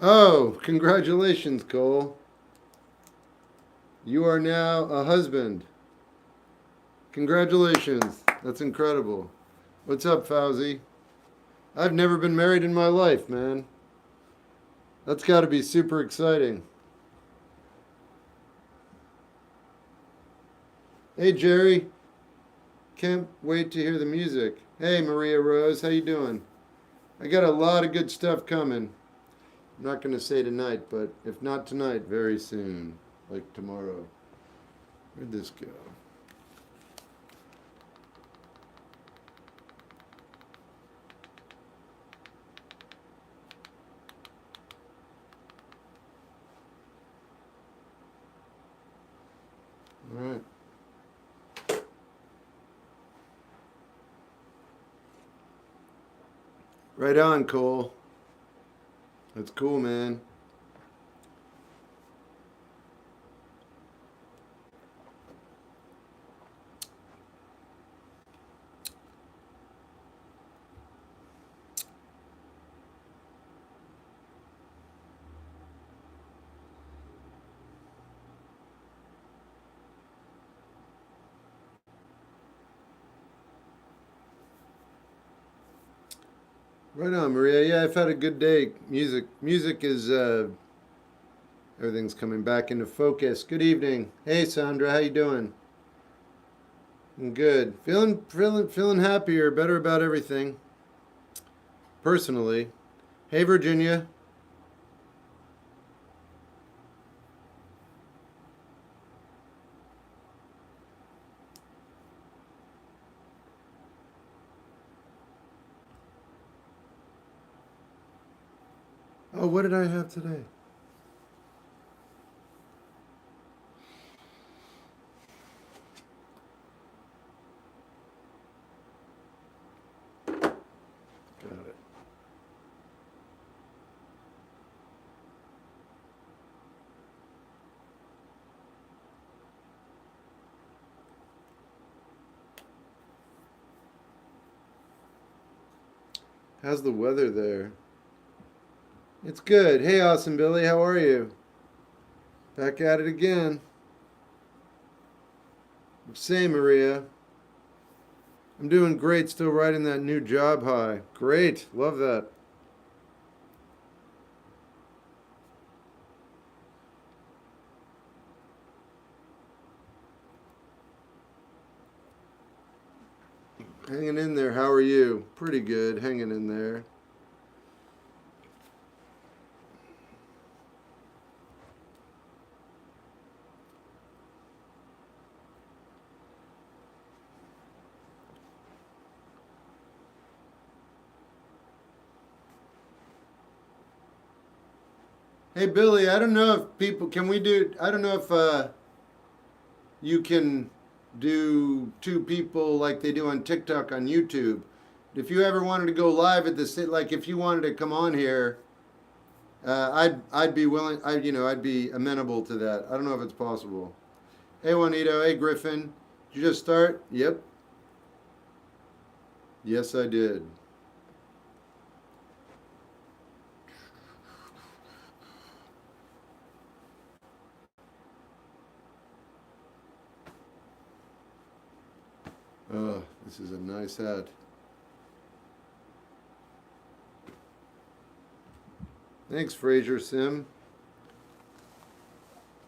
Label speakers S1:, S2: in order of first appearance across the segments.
S1: Oh, congratulations, Cole. You are now a husband. Congratulations. That's incredible. What's up, Fauzi? I've never been married in my life, man. That's got to be super exciting. Hey, Jerry. Can't wait to hear the music. Hey, Maria Rose. How you doing? I got a lot of good stuff coming. I'm not going to say tonight, but if not tonight, very soon. Like tomorrow. Where'd this go? All right. Right on, Cole. That's cool, man. Right on, Maria. Yeah, I've had a good day. Music is everything's coming back into focus. Good evening. Hey, Sandra, how you doing? I'm good. Feeling happier, better about everything. Personally. Hey, Virginia. Oh, what did I have today? Got it. How's the weather there? It's good. Hey, Awesome Billy, how are you? Back at it again. Same, Maria. I'm doing great, still riding that new job high. Great, love that. Hanging in there, how are you? Pretty good, hanging in there. Hey, Billy, I don't know if people, can we do, I don't know if you can do two people like they do on TikTok on YouTube. If you ever wanted to go live at the like if you wanted to come on here, I'd be willing. I'd be amenable to that. I don't know if it's possible. Hey Juanito, hey Griffin, did you just start? Yep. Yes, I did. Oh, this is a nice hat. Thanks, Fraser Sim.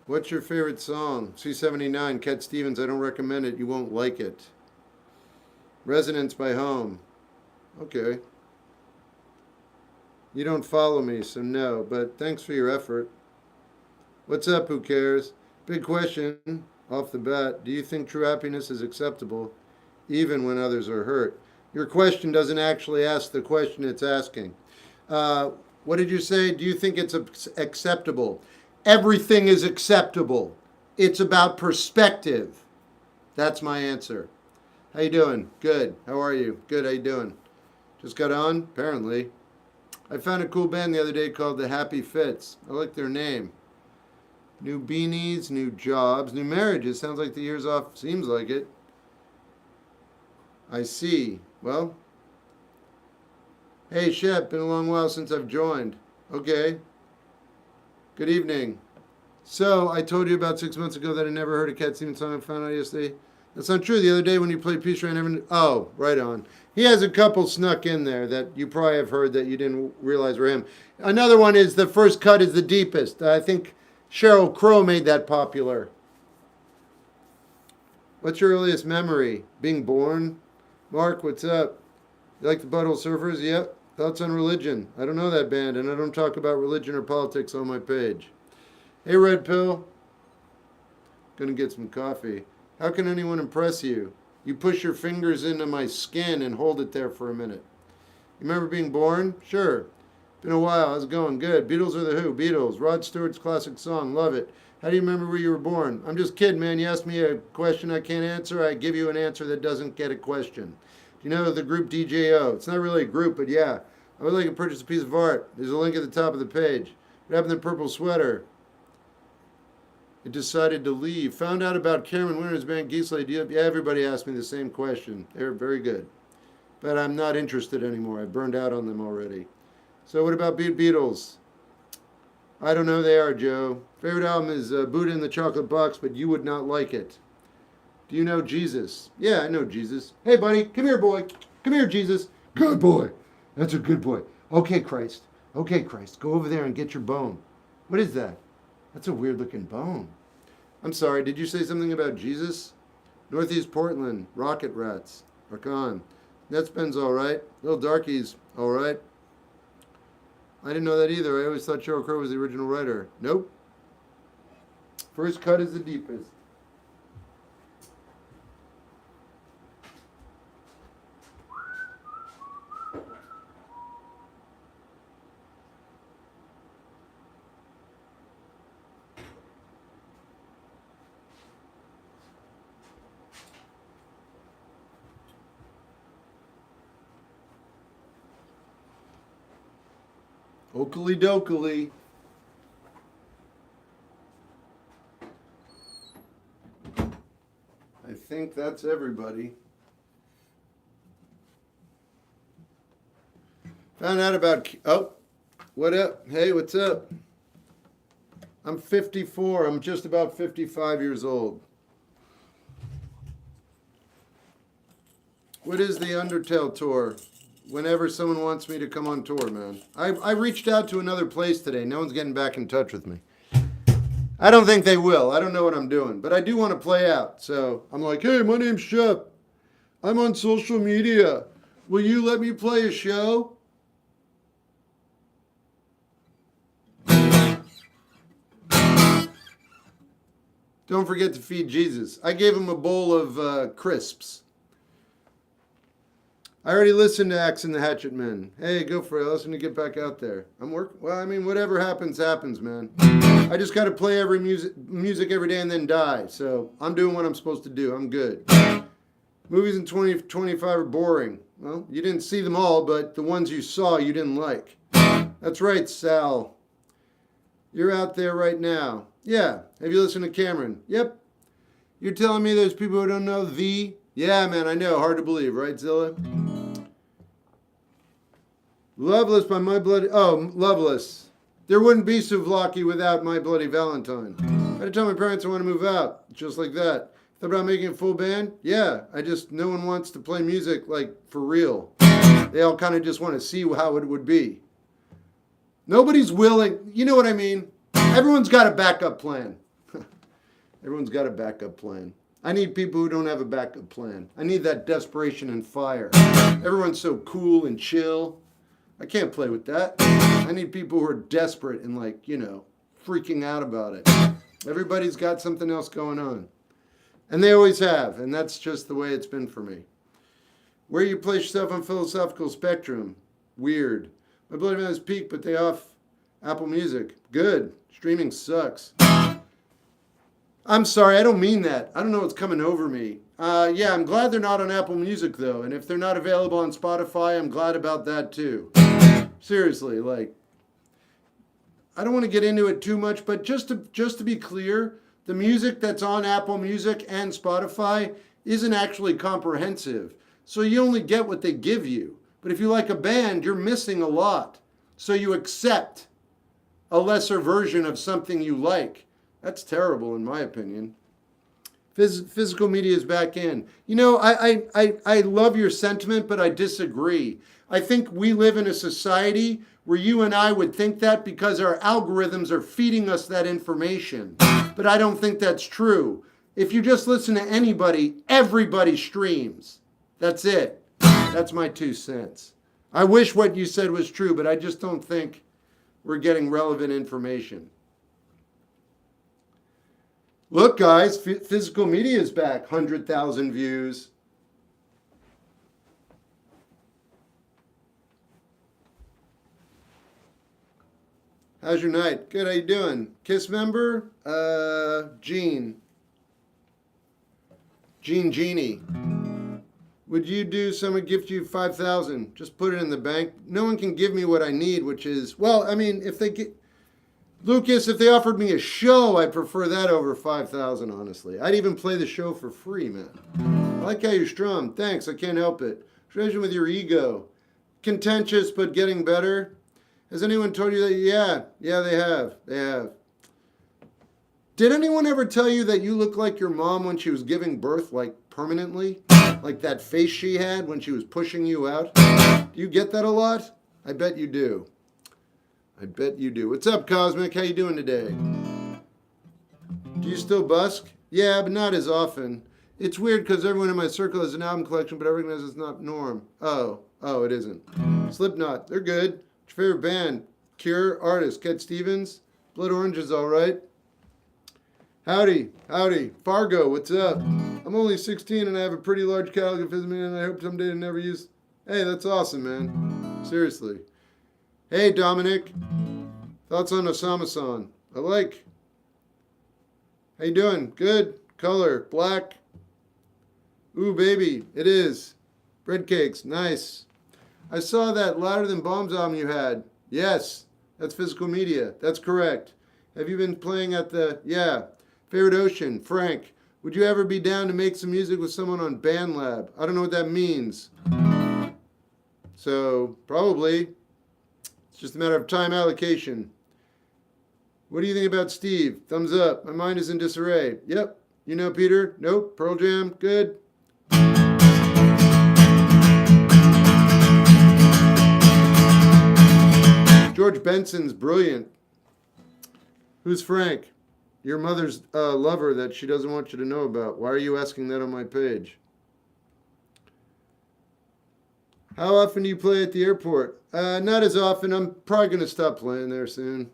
S1: What's your favorite song? C79, Cat Stevens. I don't recommend it. You won't like it. Resonance by Home. Okay. You don't follow me, so no, but thanks for your effort. What's up, who cares? Big question off the bat. Do you think true happiness is acceptable even when others are hurt? Your question doesn't actually ask the question it's asking. Uh, what did you say? Do you think it's acceptable? Everything is acceptable. It's about perspective. That's my answer. How you doing? Good. How are you? Good. How you doing? Just got on? Apparently. I found a cool band the other day called the Happy Fits. I like their name. New beanies, new jobs, new marriages. Sounds like the year's off. Seems like it. I see. Well, hey, Shep, been a long while since I've joined. Okay. Good evening. So, I told you about 6 months ago that I never heard a Cat Stevens song I found out yesterday. That's not true. The other day when you played Peace Train, I never knew. Oh, right on. He has a couple snuck in there that you probably have heard that you didn't realize were him. Another one is The First Cut is the Deepest. I think Sheryl Crow made that popular. What's your earliest memory? Being born? Mark, what's up? You like the Butthole Surfers? Yep. Thoughts on religion? I don't know that band, and I don't talk about religion or politics on my page. Hey, Red Pill. Gonna get some coffee. How can anyone impress you? You push your fingers into my skin and hold it there for a minute. You remember being born? Sure. Been a while. How's it going? Good. Beatles or The Who? Beatles. Rod Stewart's classic song. Love it. How do you remember where you were born? I'm just kidding, man. You ask me a question I can't answer, I give you an answer that doesn't get a question. Do you know the group DJO? It's not really a group, but yeah. I would like to purchase a piece of art. There's a link at the top of the page. What happened to the purple sweater? It decided to leave. Found out about Cameron Winter's band Geesley. Yeah, everybody asked me the same question. They're very good. But I'm not interested anymore. I burned out on them already. So what about Beatles? I don't know who they are, Joe. Favorite album is Buddha in the Chocolate Box, but you would not like it. Do you know Jesus? Yeah, I know Jesus. Hey, buddy, come here, boy. Come here, Jesus. Good boy. That's a good boy. Okay, Christ. Okay, Christ. Go over there and get your bone. What is that? That's a weird-looking bone. I'm sorry, did you say something about Jesus? Northeast Portland, Rocket Rats, Archon. Netspend's all right. Little Darkies, all right. I didn't know that either. I always thought Sheryl Crow was the original writer. Nope. First Cut is the Deepest. Oakley dokley. I think that's everybody. Found out about... Oh, what up? Hey, what's up? I'm 54. I'm just about 55 years old. What is the Undertale tour? Whenever someone wants me to come on tour, man. I reached out to another place today. No one's getting back in touch with me. I don't think they will. I don't know what I'm doing. But I do want to play out. So I'm like, hey, my name's Shep. I'm on social media. Will you let me play a show? Don't forget to feed Jesus. I gave him a bowl of crisps. I already listened to Axe and the Hatchet Men. Hey, go for it. Listen to get back out there. I'm working. Well, I mean, whatever happens, happens, man. I just got to play every music every day and then die. So I'm doing what I'm supposed to do. I'm good. Movies in 2025 are boring. Well, you didn't see them all, but the ones you saw you didn't like. That's right, Sal. You're out there right now. Yeah. Have you listened to Cameron? Yep. You're telling me there's people who don't know the... Yeah, man, I know. Hard to believe, right, Zilla? Loveless by My Bloody... Oh, Loveless. There wouldn't be Souvlaki without My Bloody Valentine. I had to tell my parents I want to move out. Just like that. Thought about making a full band? Yeah. No one wants to play music, like, for real. They all kind of just want to see how it would be. Nobody's willing... You know what I mean? Everyone's got a backup plan. Everyone's got a backup plan. I need people who don't have a backup plan. I need that desperation and fire. Everyone's so cool and chill. I can't play with that. I need people who are desperate and like, freaking out about it. Everybody's got something else going on. And they always have. And that's just the way it's been for me. Where you place yourself on philosophical spectrum? Weird. My Bloody Valentine's peak, but they off Apple Music. Good. Streaming sucks. I'm sorry, I don't mean that. I don't know what's coming over me. Yeah, I'm glad they're not on Apple Music, though. And if they're not available on Spotify, I'm glad about that, too. Seriously, I don't want to get into it too much, but just to be clear, the music that's on Apple Music and Spotify isn't actually comprehensive. So you only get what they give you. But if you like a band, you're missing a lot. So you accept a lesser version of something you like. That's terrible, in my opinion. Physical media is back in. You know, I love your sentiment, but I disagree. I think we live in a society where you and I would think that because our algorithms are feeding us that information. But I don't think that's true. If you just listen to anybody, everybody streams. That's it. That's my 2 cents. I wish what you said was true, but I just don't think we're getting relevant information. Look, guys, physical media is back. 100,000 views. How's your night? Good, how you doing? KISS member? Gene. Genie. Would you do someone gift you 5,000? Just put it in the bank. No one can give me what I need, which is, well, I mean, if they get... Lucas, if they offered me a show, I'd prefer that over 5,000, honestly. I'd even play the show for free, man. I like how you strum. Thanks, I can't help it. Treasure with your ego. Contentious, but getting better. Has anyone told you that? Yeah, they have. They have. Did anyone ever tell you that you look like your mom when she was giving birth, like permanently? Like that face she had when she was pushing you out? Do you get that a lot? I bet you do. I bet you do. What's up, Cosmic? How you doing today? Do you still busk? Yeah, but not as often. It's weird because everyone in my circle has an album collection, but I recognize it's not norm. Oh, it isn't. Slipknot, they're good. What's your favorite band? Cure, artist, Cat Stevens. Blood Orange is all right. Howdy. Fargo, what's up? I'm only 16 and I have a pretty large catalog of physical media and I hope someday to never use... Hey, that's awesome, man. Seriously. Hey, Dominic. Thoughts on Osama-san? I like. How you doing? Good. Color. Black. Ooh, baby. It is. Bread cakes. Nice. I saw that Louder Than Bombs album you had. Yes. That's physical media. That's correct. Have you been playing at the... Yeah. Favorite Ocean. Frank. Would you ever be down to make some music with someone on BandLab? I don't know what that means. So, probably. It's just a matter of time allocation. What do you think about Steve? Thumbs up. My mind is in disarray. Yep. You know Peter? Nope. Pearl Jam? Good. George Benson's brilliant. Who's Frank? Your mother's lover that she doesn't want you to know about. Why are you asking that on my page? How often do you play at the airport? Not as often. I'm probably going to stop playing there soon.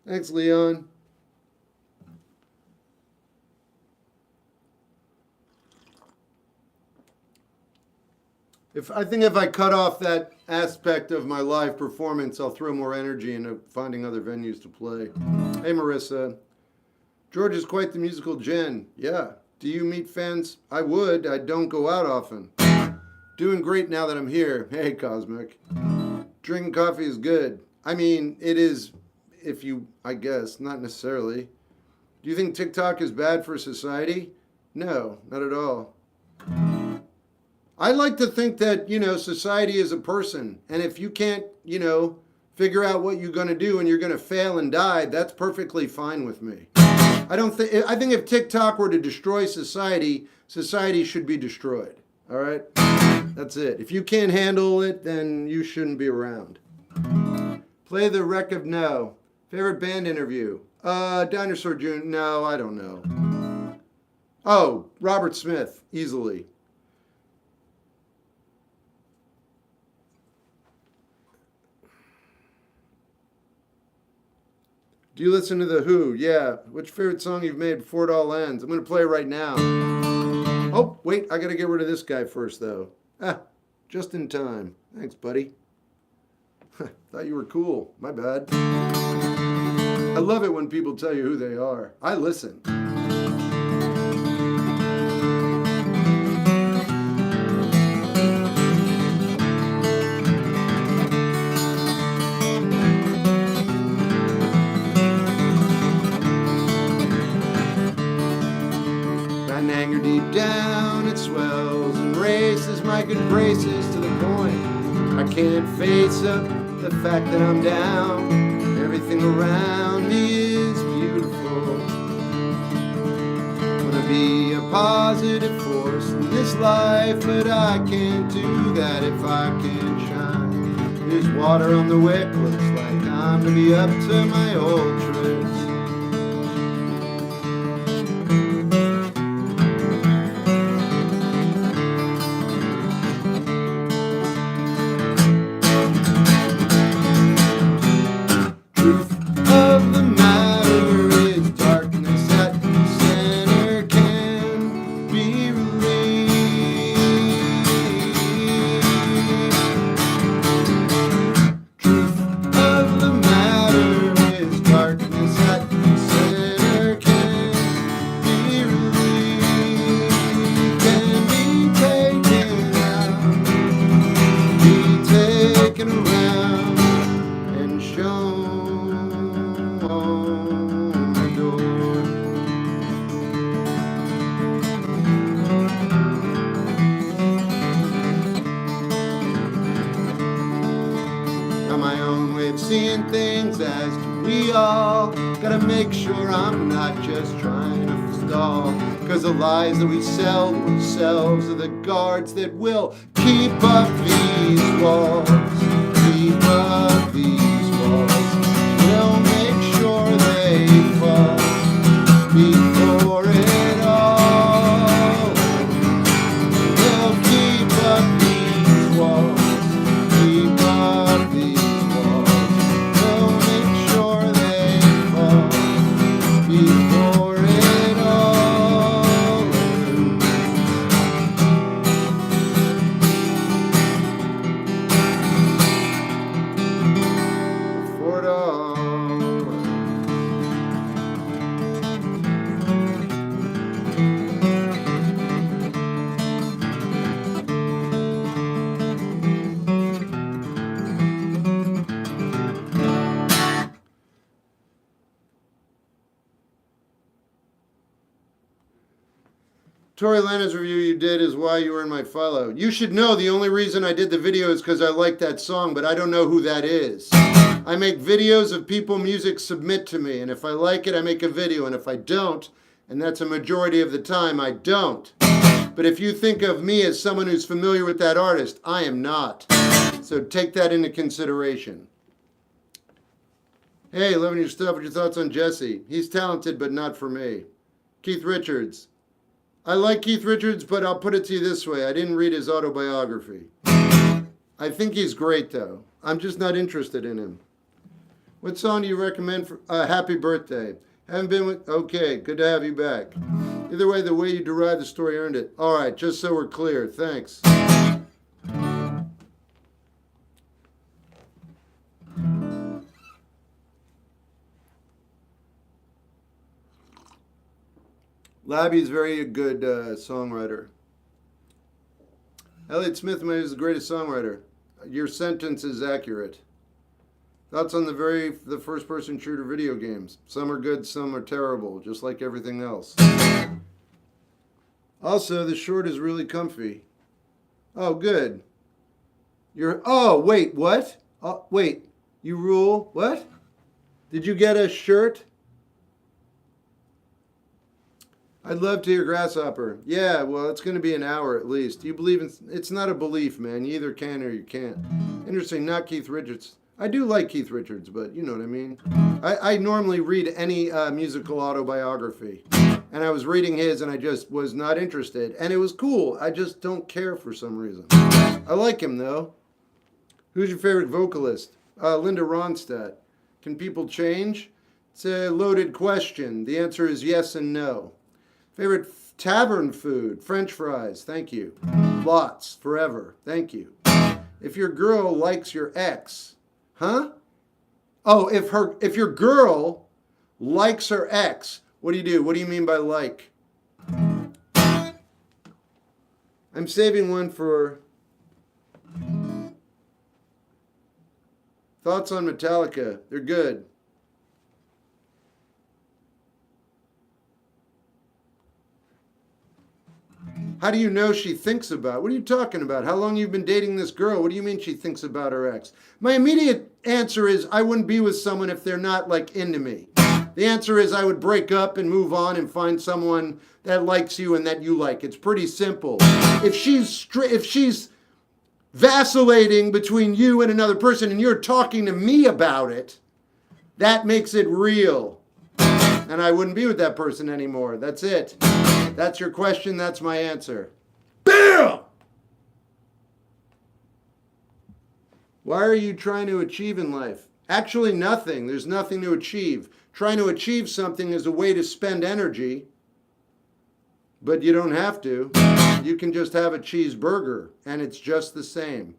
S1: Thanks, Leon. I think if I cut off that aspect of my live performance, I'll throw more energy into finding other venues to play. Hey, Marissa. George is quite the musical gen. Yeah. Do you meet fans? I would. I don't go out often. Doing great now that I'm here. Hey, Cosmic. Drinking coffee is good. I mean, it is, I guess, not necessarily. Do you think TikTok is bad for society? No, not at all. I like to think that, society is a person. And if you can't, figure out what you're going to do and you're going to fail and die, that's perfectly fine with me. I think if TikTok were to destroy society, society should be destroyed. All right? That's it. If you can't handle it, then you shouldn't be around. Play the Wreck of No. Favorite band interview? Dinosaur Jr. No, I don't know. Oh, Robert Smith, easily. Do you listen to The Who? Yeah. What's your favorite song you've made before it all ends? I'm going to play it right now. Oh, wait. I got to get rid of this guy first, though. Just in time. Thanks, buddy. Thought you were cool. My bad. I love it when people tell you who they are. I listen. Anger deep down, it swells and races my good graces to the point I can't face up the fact that I'm down, everything around me is beautiful. Wanna be a positive force in this life, but I can't do that if I can't shine. There's water on the wick, looks like I'm gonna be up to my old tricks. Seeing things as do we all. Gotta make sure I'm not just trying to stall, cause the lies that we sell to ourselves are the guards that will keep up these walls. Keep up these walls. We'll make sure they fall before it all. We'll keep up these walls. Keep up these before it all ends. Before it all ends. Tory Lanez review you did is why you were in my follow. You should know the only reason I did the video is because I like that song, but I don't know who that is. I make videos of people music submit to me, and if I like it, I make a video, and if I don't, and that's a majority of the time, I don't. But if you think of me as someone who's familiar with that artist, I am not. So take that into consideration. Hey, loving your stuff. What's your thoughts on Jesse? He's talented, but not for me. Keith Richards. I like Keith Richards, but I'll put it to you this way. I didn't read his autobiography. I think he's great, though. I'm just not interested in him. What song do you recommend for Happy Birthday? Haven't been with... Okay, good to have you back. Either way, the way you derived the story earned it. All right, just so we're clear. Thanks. Labby's very good songwriter. Elliott Smith is the greatest songwriter. Your sentence is accurate. Thoughts on the first-person shooter video games? Some are good, some are terrible, just like everything else. Also, the short is really comfy. Oh, good. Oh, wait, what? Oh, wait, you rule? What? Did you get a shirt? I'd love to hear Grasshopper. Yeah, well, it's going to be an hour at least. You believe in... It's not a belief, man. You either can or you can't. Interesting, not Keith Richards. I do like Keith Richards, but you know what I mean. I normally read any musical autobiography. And I was reading his and I just was not interested. And it was cool. I just don't care for some reason. I like him, though. Who's your favorite vocalist? Linda Ronstadt. Can people change? It's a loaded question. The answer is yes and no. Favorite tavern food? French fries. Thank you. Lots. Forever. Thank you. If your girl likes your ex. Huh? Oh, if your girl likes her ex, what do you do? What do you mean by like? I'm saving one for thoughts on Metallica. They're good. How do you know she thinks about? What are you talking about? How long you've been dating this girl? What do you mean she thinks about her ex? My immediate answer is I wouldn't be with someone if they're not like into me. The answer is I would break up and move on and find someone that likes you and that you like. It's pretty simple. If she's vacillating between you and another person and you're talking to me about it, that makes it real. And I wouldn't be with that person anymore. That's it. That's your question. That's my answer. BAM! Why are you trying to achieve in life? Actually, nothing. There's nothing to achieve. Trying to achieve something is a way to spend energy, but you don't have to. You can just have a cheeseburger, and it's just the same.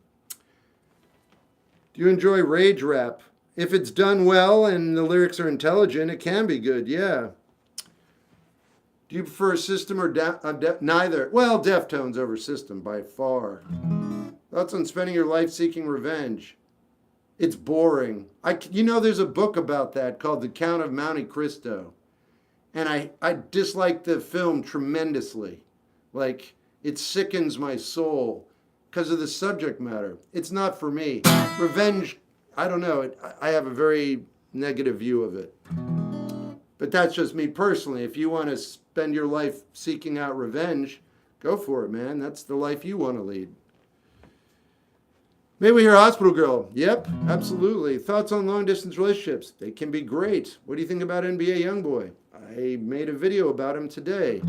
S1: Do you enjoy rage rap? If it's done well and the lyrics are intelligent, it can be good, yeah. Do you prefer System or neither? Well, Deftones over System by far. Thoughts on spending your life seeking revenge? It's boring. There's a book about that called The Count of Monte Cristo. And I dislike the film tremendously. Like, it sickens my soul because of the subject matter. It's not for me. Revenge, I don't know. I have a very negative view of it. But that's just me personally. If you want to spend your life seeking out revenge, go for it, man. That's the life you want to lead. Maybe we hear Hospital Girl. Yep, absolutely. Thoughts on long-distance relationships? They can be great. What do you think about NBA Youngboy? I made a video about him today.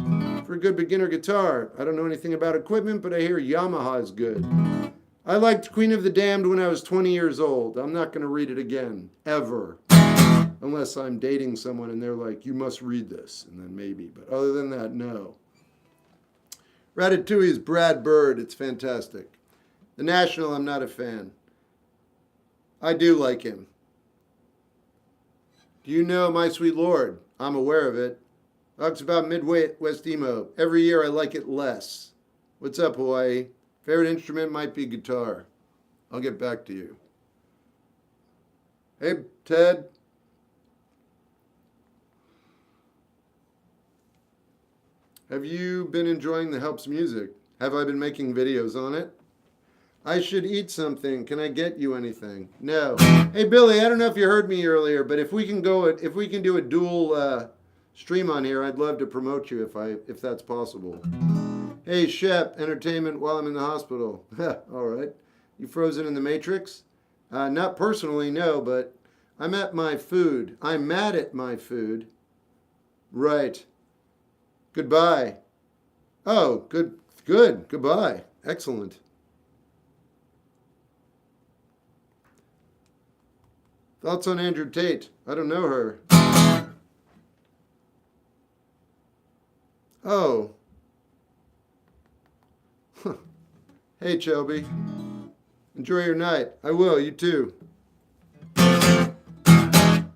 S1: For a good beginner guitar. I don't know anything about equipment, but I hear Yamaha is good. I liked Queen of the Damned when I was 20 years old. I'm not going to read it again, ever. Unless I'm dating someone and they're like, you must read this. And then maybe. But other than that, no. Ratatouille is Brad Bird. It's fantastic. The National, I'm not a fan. I do like him. Do you know My Sweet Lord? I'm aware of it. Talks about Midwest emo. Every year I like it less. What's up, Hawaii? Favorite instrument might be guitar. I'll get back to you. Hey, Ted. Have you been enjoying the Helps music? Have I been making videos on it? I should eat something. Can I get you anything? No. Hey, Billy, I don't know if you heard me earlier, but if we can do a dual stream on here, I'd love to promote you if that's possible. Hey, Shep, entertainment while I'm in the hospital. All right. You frozen in the Matrix? Not personally, no, but I'm at my food. I'm mad at my food. Right. Goodbye. Oh, good. Goodbye. Excellent. Thoughts on Andrew Tate? I don't know her. Oh. Hey, Shelby. Enjoy your night. I will. You too.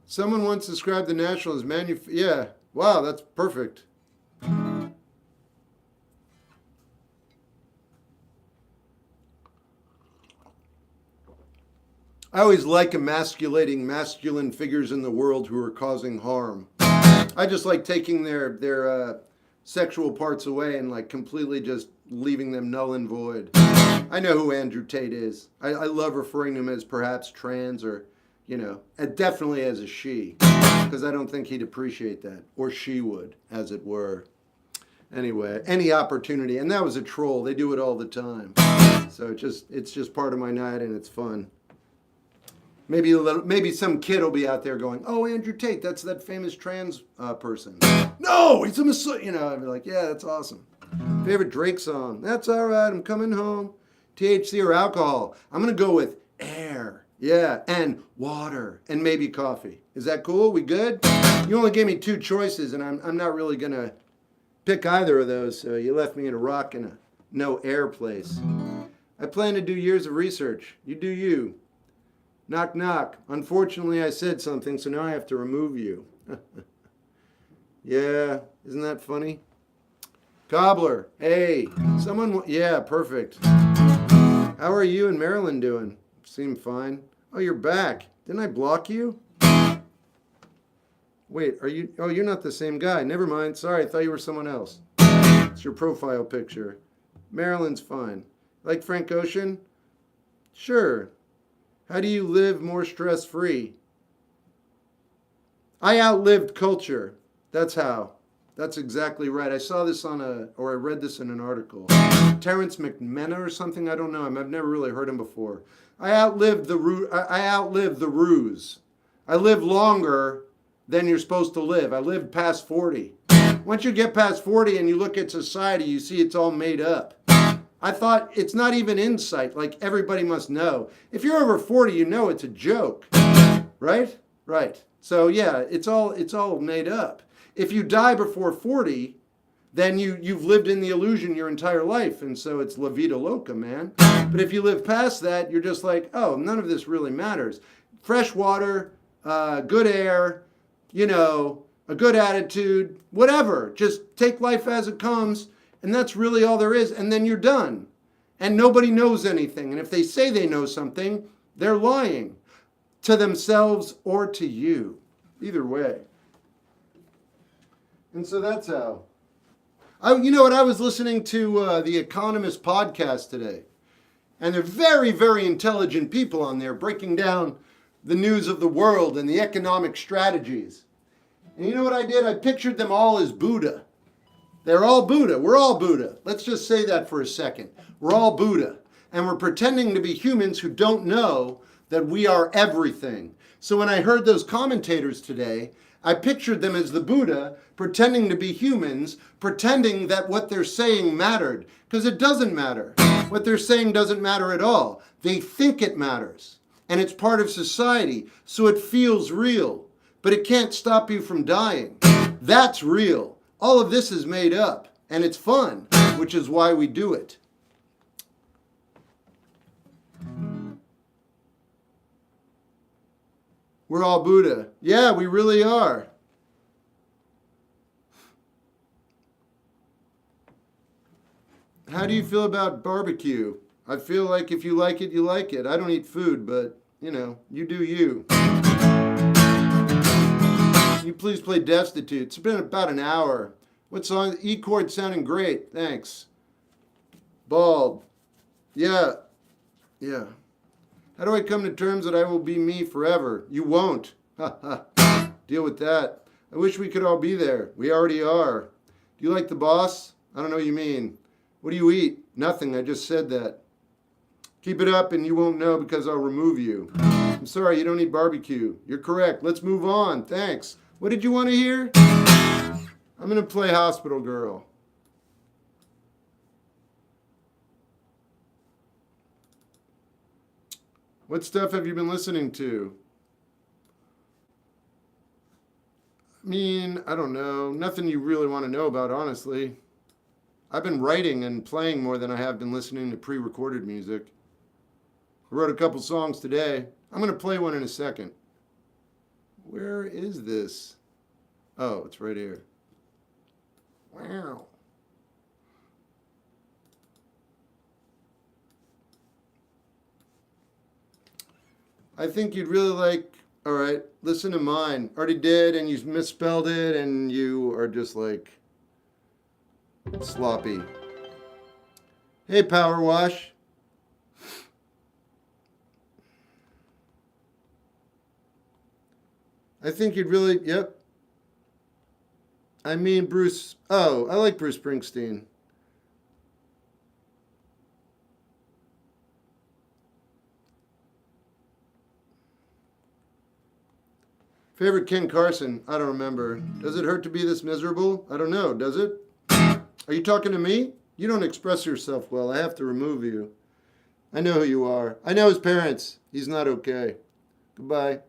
S1: Someone once described the National as yeah. Wow, that's perfect. I always like emasculating masculine figures in the world who are causing harm. I just like taking their sexual parts away and like completely just leaving them null and void. I know who Andrew Tate is. I love referring to him as perhaps trans or, definitely as a she, because I don't think he'd appreciate that, or she would, as it were. Anyway, any opportunity, and that was a troll. They do it all the time. So it's just part of my night and it's fun. Maybe some kid will be out there going, oh, Andrew Tate, that's that famous trans person. No, he's a Muslim. I'd be like, yeah, that's awesome. Favorite Drake song? That's all right, I'm coming home. THC or alcohol? I'm going to go with air. Yeah, and water, and maybe coffee. Is that cool? We good? You only gave me 2 choices, and I'm not really going to pick either of those, so you left me in a rock and a no air place. I plan to do years of research. You do you. Knock, knock. Unfortunately, I said something, so now I have to remove you. Yeah, isn't that funny? Cobbler, hey, yeah, perfect. How are you and Marilyn doing? Seem fine. Oh, you're back. Didn't I block you? Wait, you're not the same guy. Never mind. Sorry, I thought you were someone else. It's your profile picture. Maryland's fine. Like Frank Ocean? Sure. How do you live more stress-free? I outlived culture. That's how. That's exactly right. I saw this or I read this in an article. Terrence McMenna or something, I don't know him. I've never really heard him before. I outlived the ruse. I lived longer than you're supposed to live. I lived past 40. Once you get past 40 and you look at society, you see it's all made up. I thought it's not even insight, like everybody must know. If you're over 40, you know it's a joke, right? Right. So yeah, it's all made up. If you die before 40, then you've lived in the illusion your entire life, and so it's la vida loca, man. But if you live past that, you're just like, oh, none of this really matters. Fresh water, good air, a good attitude, whatever. Just take life as it comes, and that's really all there is, and then you're done. And nobody knows anything, and if they say they know something, they're lying to themselves or to you. Either way. And so that's how. You know what? I was listening to the Economist podcast today, and they're very, very intelligent people on there breaking down the news of the world and the economic strategies. And you know what I did? I pictured them all as Buddha. They're all Buddha. We're all Buddha. Let's just say that for a second. We're all Buddha. And we're pretending to be humans who don't know that we are everything. So when I heard those commentators today, I pictured them as the Buddha, pretending to be humans, pretending that what they're saying mattered. Because it doesn't matter. What they're saying doesn't matter at all. They think it matters. And it's part of society, so it feels real. But it can't stop you from dying. That's real. All of this is made up. And it's fun, which is why we do it. We're all Buddha. Yeah, we really are. How do you feel about barbecue? I feel like if you like it, you like it. I don't eat food, but, you do you. Can you please play Destitute? It's been about an hour. What song? E chord sounding great. Thanks. Bald. Yeah. Yeah. How do I come to terms that I will be me forever? You won't. Deal with that. I wish we could all be there. We already are. Do you like the boss? I don't know what you mean. What do you eat? Nothing. I just said that. Keep it up and you won't know because I'll remove you. I'm sorry, you don't eat barbecue. You're correct. Let's move on. Thanks. What did you want to hear? I'm going to play Hospital Girl. What stuff have you been listening to? I mean, I don't know. Nothing you really want to know about, honestly. I've been writing and playing more than I have been listening to pre-recorded music. I wrote a couple songs today. I'm going to play one in a second. Where is this? Oh, it's right here. Wow. I think you'd really like, all right, listen to mine. Already did, and you misspelled it, and you are just like sloppy. Hey, Power Wash. I think you'd really, yep. I mean, Bruce, oh, I like Bruce Springsteen. Favorite Ken Carson? I don't remember. Does it hurt to be this miserable? I don't know. Does it? Are you talking to me? You don't express yourself well. I have to remove you. I know who you are. I know his parents. He's not okay. Goodbye.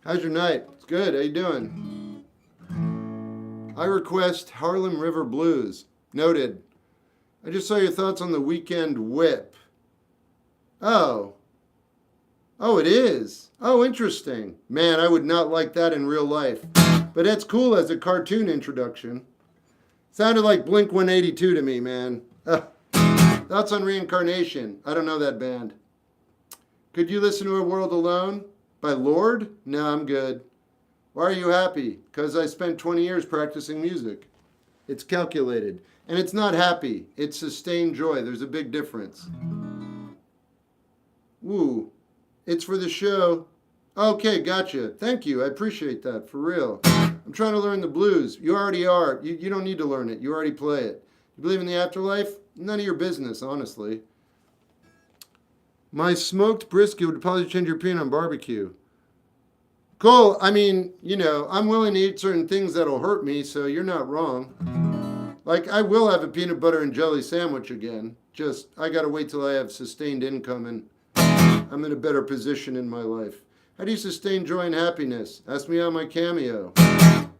S1: How's your night? It's good. How you doing? I request Harlem River Blues. Noted. I just saw your thoughts on the Weekend Whip. Oh. Oh, it is? Oh, interesting. Man, I would not like that in real life. But that's cool as a cartoon introduction. Sounded like Blink-182 to me, man. Thoughts on Reincarnation. I don't know that band. Could you listen to A World Alone? By Lord? No, I'm good. Why are you happy? Because I spent 20 years practicing music. It's calculated. And it's not happy. It's sustained joy. There's a big difference. Woo. It's for the show. Okay, gotcha. Thank you. I appreciate that. For real. I'm trying to learn the blues. You already are. You don't need to learn it. You already play it. You believe in the afterlife? None of your business, honestly. My smoked brisket would probably change your opinion on barbecue. Cool. I mean, I'm willing to eat certain things that'll hurt me, so you're not wrong. Like, I will have a peanut butter and jelly sandwich again. Just, I gotta wait till I have sustained income and I'm in a better position in my life. How do you sustain joy and happiness? Ask me on my Cameo.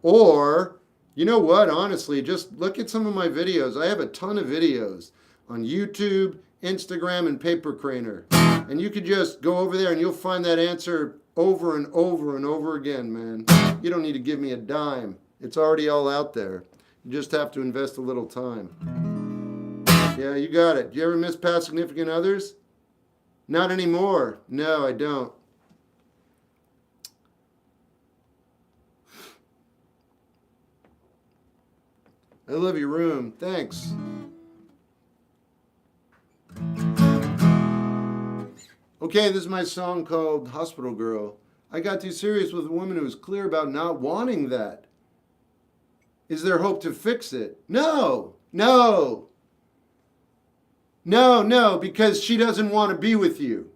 S1: Or, you know what, honestly, just look at some of my videos. I have a ton of videos on YouTube, Instagram, and Paper Craner. And you could just go over there and you'll find that answer over and over and over again, man. You don't need to give me a dime. It's already all out there. You just have to invest a little time. Yeah, you got it. Do you ever miss past significant others? Not anymore. No, I don't. I love your room. Thanks. Okay, this is my song called Hospital Girl. I got too serious with a woman who was clear about not wanting that. Is there hope to fix it? No, because she doesn't want to be with you.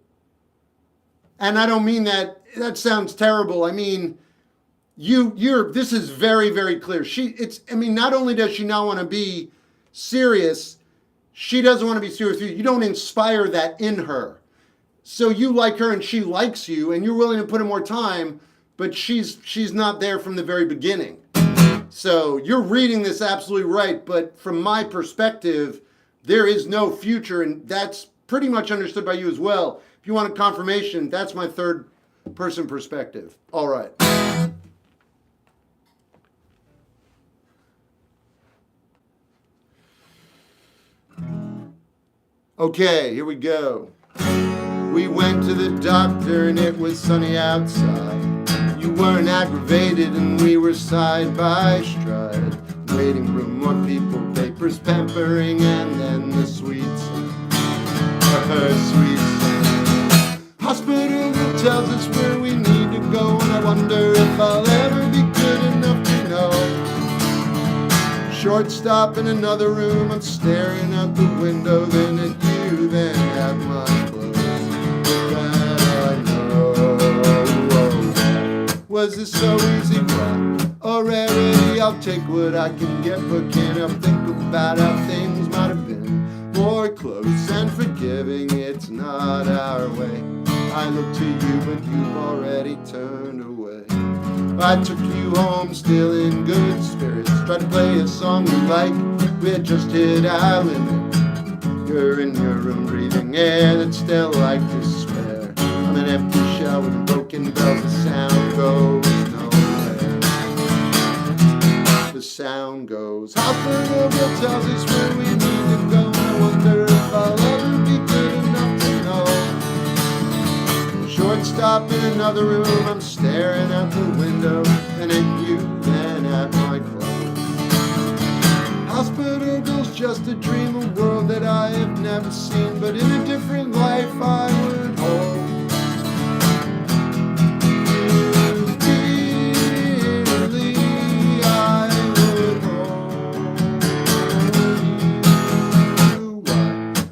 S1: And I don't mean that sounds terrible. I mean, this is very, very clear. Not only does she not want to be serious, she doesn't want to be serious with you. You don't inspire that in her. So you like her and she likes you and you're willing to put in more time, but she's not there from the very beginning. So you're reading this absolutely right, but from my perspective, there is no future, and that's pretty much understood by you as well. If you want a confirmation, that's my third person perspective. All right. Okay, here we go. We went to the doctor and it was sunny outside. You weren't aggravated and we were side by stride. Waiting room, more people, papers, pampering, and then the sweets. Her sweets. Hospital that tells us where we need to go, and I wonder if I'll ever be good enough to know. Short stop in another room, I'm staring out the window, then at you, then at my clothes. Was this so easy? Well, already I'll take what I can get, but can't help think about how things might have been more close and forgiving. It's not our way. I look to you, but you've already turned away. I took you home, still in good spirits. Tried to play a song you like. We had just hit our limit. You're in your room, breathing air that's still like despair. I'm an empty shell with broken bells. The sound goes nowhere. The sound goes. Hospital bill tells us where we need to go. I wonder if I'll ever be good enough to know. Short stop in another room. I'm staring out the window, and at you, then at my clothes. Hospital bill's just a dream, a world that I have never seen, but in a different life I would hold.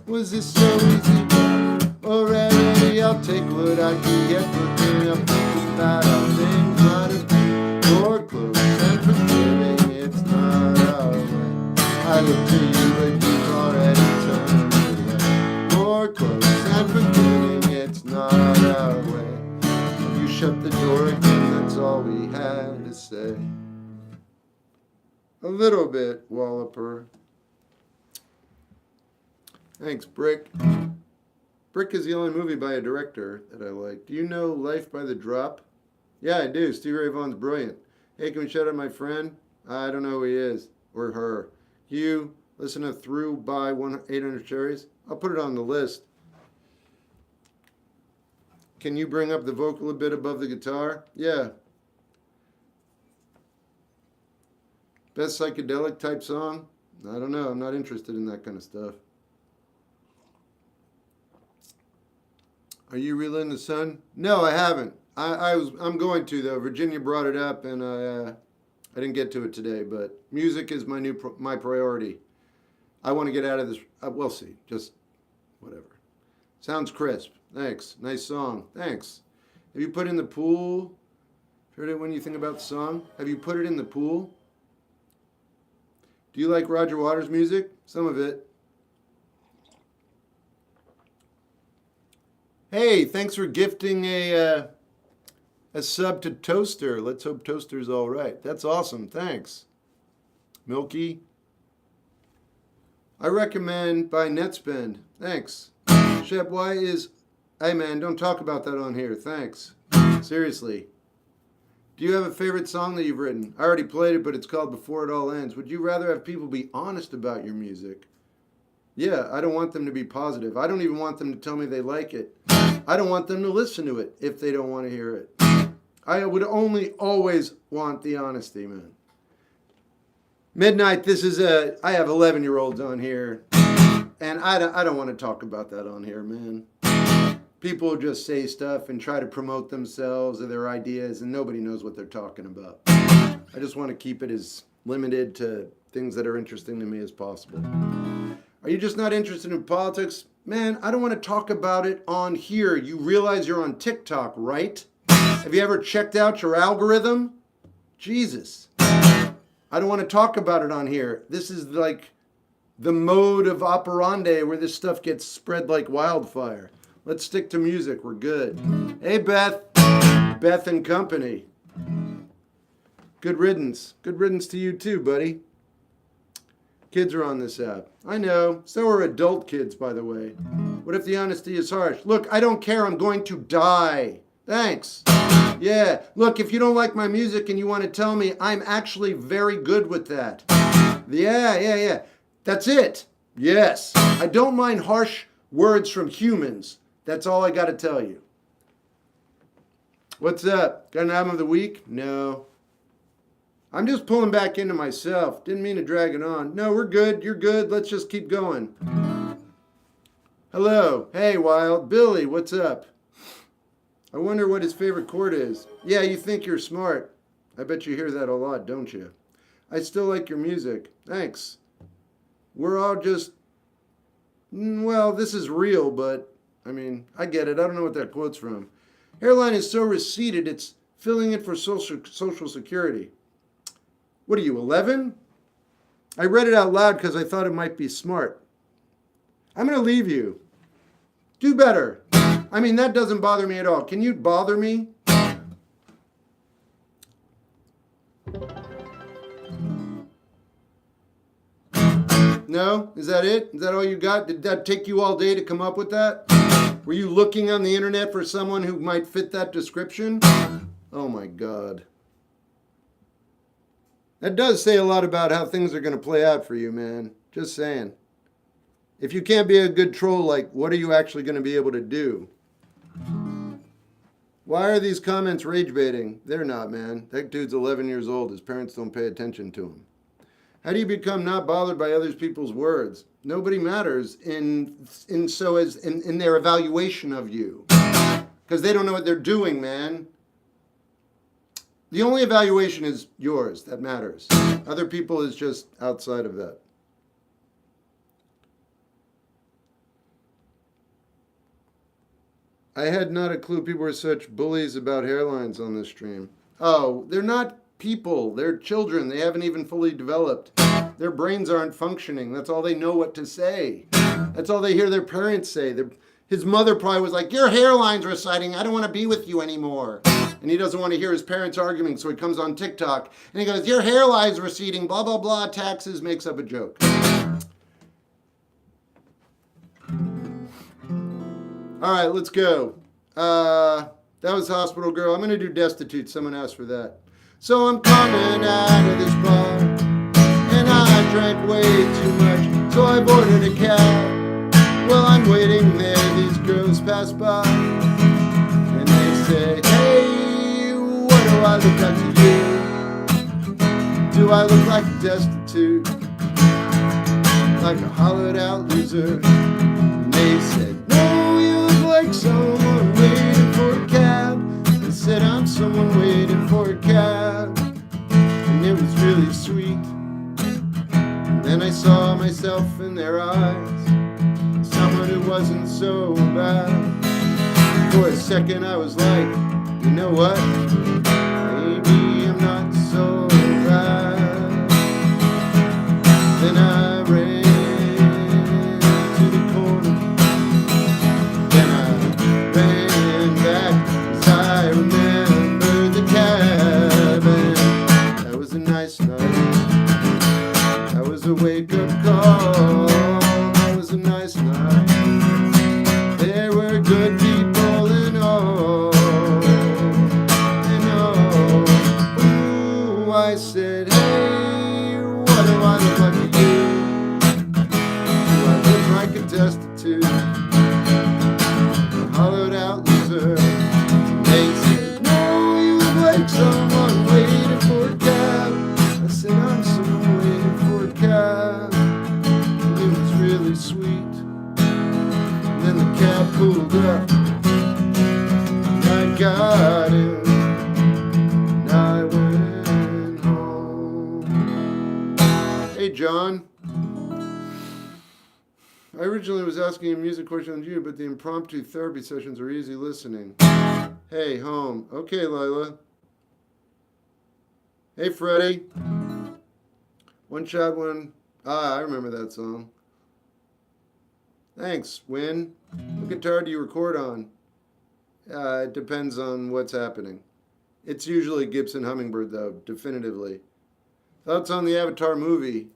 S1: Was this so easy? Already I'll take what I can get, but then I'll think about how things might have been more close and forgiving. It's not our way. I look to you, but you've already turned away. More close and forgiving. It's not our way. You shut the door again, that's all we had to say. A little bit, Walloper. Thanks, Brick. Brick is the only movie by a director that I like. Do you know Life by the Drop? Yeah, I do. Stevie Ray Vaughan's brilliant. Hey, can we shout out my friend? I don't know who he is, or her. You listen to Through by 800 Cherries? I'll put it on the list. Can you bring up the vocal a bit above the guitar? Yeah. Best psychedelic type song? I don't know. I'm not interested in that kind of stuff. Are you reliving the sun? No, I haven't. I'm going to though. Virginia brought it up, and I didn't get to it today. But music is my priority. I want to get out of this. We'll see. Just whatever. Sounds crisp. Thanks. Nice song. Thanks. Have you put in the pool? Heard it when you think about the song? Have you put it in the pool? Do you like Roger Waters' music? Some of it. Hey, thanks for gifting a sub to Toaster. Let's hope Toaster's all right. That's awesome. Thanks. Milky. I recommend by Netspend. Thanks. Shep, why is... Hey, man, don't talk about that on here. Thanks. Seriously. Do you have a favorite song that you've written? I already played it, but it's called Before It All Ends. Would you rather have people be honest about your music? Yeah, I don't want them to be positive. I don't even want them to tell me they like it. I don't want them to listen to it if they don't want to hear it. I would only always want the honesty, man. Midnight, I have 11-year-olds on here, and I don't want to talk about that on here, man. People just say stuff and try to promote themselves or their ideas, and nobody knows what they're talking about. I just want to keep it as limited to things that are interesting to me as possible. Are you just not interested in politics? Man, I don't want to talk about it on here. You realize you're on TikTok, right? Have you ever checked out your algorithm? Jesus. I don't want to talk about it on here. This is like the mode of operandi where this stuff gets spread like wildfire. Let's stick to music. We're good. Hey, Beth. Beth and company. Good riddance. Good riddance to you too, buddy. Kids are on this app. I know. So are adult kids, by the way. What if the honesty is harsh? Look, I don't care. I'm going to die. Thanks. Yeah. Look, if you don't like my music and you want to tell me, I'm actually very good with that. Yeah. That's it. Yes. I don't mind harsh words from humans. That's all I got to tell you. What's up? Got an album of the week? No. I'm just pulling back into myself. Didn't mean to drag it on. No, we're good. You're good. Let's just keep going. Hello. Hey, Wild. Billy, what's up? I wonder what his favorite chord is. Yeah, you think you're smart. I bet you hear that a lot, don't you? I still like your music. Thanks. We're all just... Well, this is real, but... I mean, I get it. I don't know what that quote's from. Hairline is so receded, it's filling it for social security. What are you, 11? I read it out loud because I thought it might be smart. I'm going to leave you. Do better. I mean, that doesn't bother me at all. Can you bother me? No? Is that it? Is that all you got? Did that take you all day to come up with that? Were you looking on the internet for someone who might fit that description? Oh my God. That does say a lot about how things are going to play out for you, man. Just saying. If you can't be a good troll, like, what are you actually going to be able to do? Why are these comments rage baiting? They're not, man. That dude's 11 years old. His parents don't pay attention to him. How do you become not bothered by other people's words? Nobody matters in their evaluation of you. Because they don't know what they're doing, man. The only evaluation is yours that matters. Other people is just outside of that. I had not a clue people were such bullies about hairlines on this stream. Oh, they're not people. They're children. They haven't even fully developed. Their brains aren't functioning. That's all they know what to say. That's all they hear their parents say. His mother probably was like, your hairline's receding. I don't want to be with you anymore. And he doesn't want to hear his parents arguing, so he comes on TikTok. And he goes, your hairline's receding, blah, blah, blah, taxes, makes up a joke. All right, let's go. That was Hospital Girl. I'm going to do Destitute. Someone asked for that. So I'm coming out of this bar, and I drank way too much, so I've ordered a cab. Well, I'm waiting there, these girls pass by, and they say, hey, what do I look like to you? Do do I look like destitute, like a hollowed out loser? And they said, no, you look like someone waiting for a cab. I said, I'm someone waiting for a cab. And it was really sweet. And then I saw myself in their eyes, someone who wasn't so bad. For a second I was like, you know what? Maybe I'm not so bad. Then I ran to the corner. Then I ran back as I remembered the cabin. That was a nice night. That was a wake-up call. That was a nice night. There were good people and all. And oh, I said, hey, what do I look like to you? Do I look like a destitute, a hollowed out loser? They said, no, you look like someone waiting for a cab. I said, I'm someone waiting for a cab. And it was really sweet. And then the cab pulled up. And I got in. And I went home. Hey, John. I originally was asking a music question on you, but the impromptu therapy sessions are easy listening. Hey, home. Okay, Lila. Hey, Freddie. One shot, one. I remember that song. Thanks, Win. What guitar do you record on? It depends on what's happening. It's usually Gibson Hummingbird, though, definitively. Thoughts on the Avatar movie?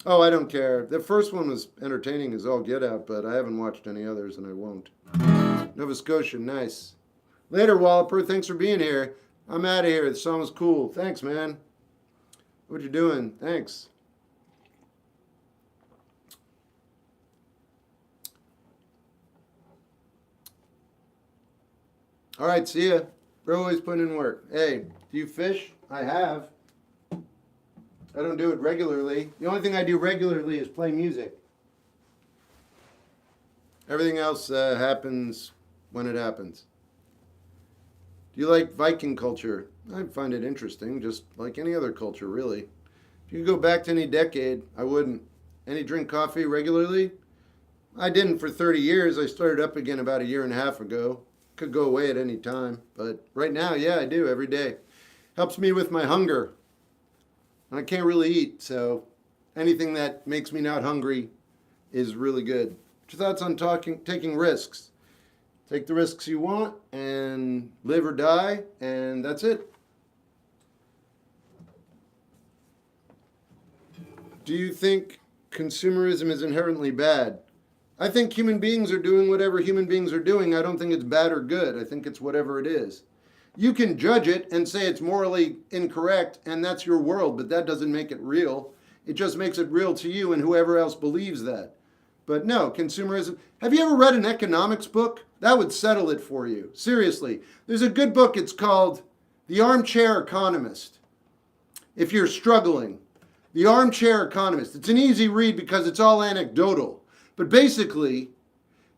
S1: Oh, I don't care. The first one was entertaining as all get out, but I haven't watched any others, and I won't. Nova Scotia, nice. Later, Walloper. Thanks for being here. I'm out of here. The song was cool. Thanks, man. What you doing? Thanks. All right, see ya. We're always putting in work. Hey, do you fish? I have. I don't do it regularly. The only thing I do regularly is play music. Everything else happens when it happens. Do you like Viking culture? I find it interesting, just like any other culture, really. If you could go back to any decade, I wouldn't. Any drink coffee regularly? I didn't for 30 years. I started up again about a year and a half ago. Could go away at any time. But right now, yeah, I do every day. Helps me with my hunger. I can't really eat, so anything that makes me not hungry is really good. What's your thoughts on taking risks? Take the risks you want and live or die, and that's it. Do you think consumerism is inherently bad? I think human beings are doing whatever human beings are doing. I don't think it's bad or good. I think it's whatever it is. You can judge it and say it's morally incorrect, and that's your world, but that doesn't make it real. It just makes it real to you and whoever else believes that. But no, consumerism. Have you ever read an economics book? That would settle it for you. Seriously. There's a good book. It's called The Armchair Economist. If you're struggling. The Armchair Economist. It's an easy read because it's all anecdotal. But basically,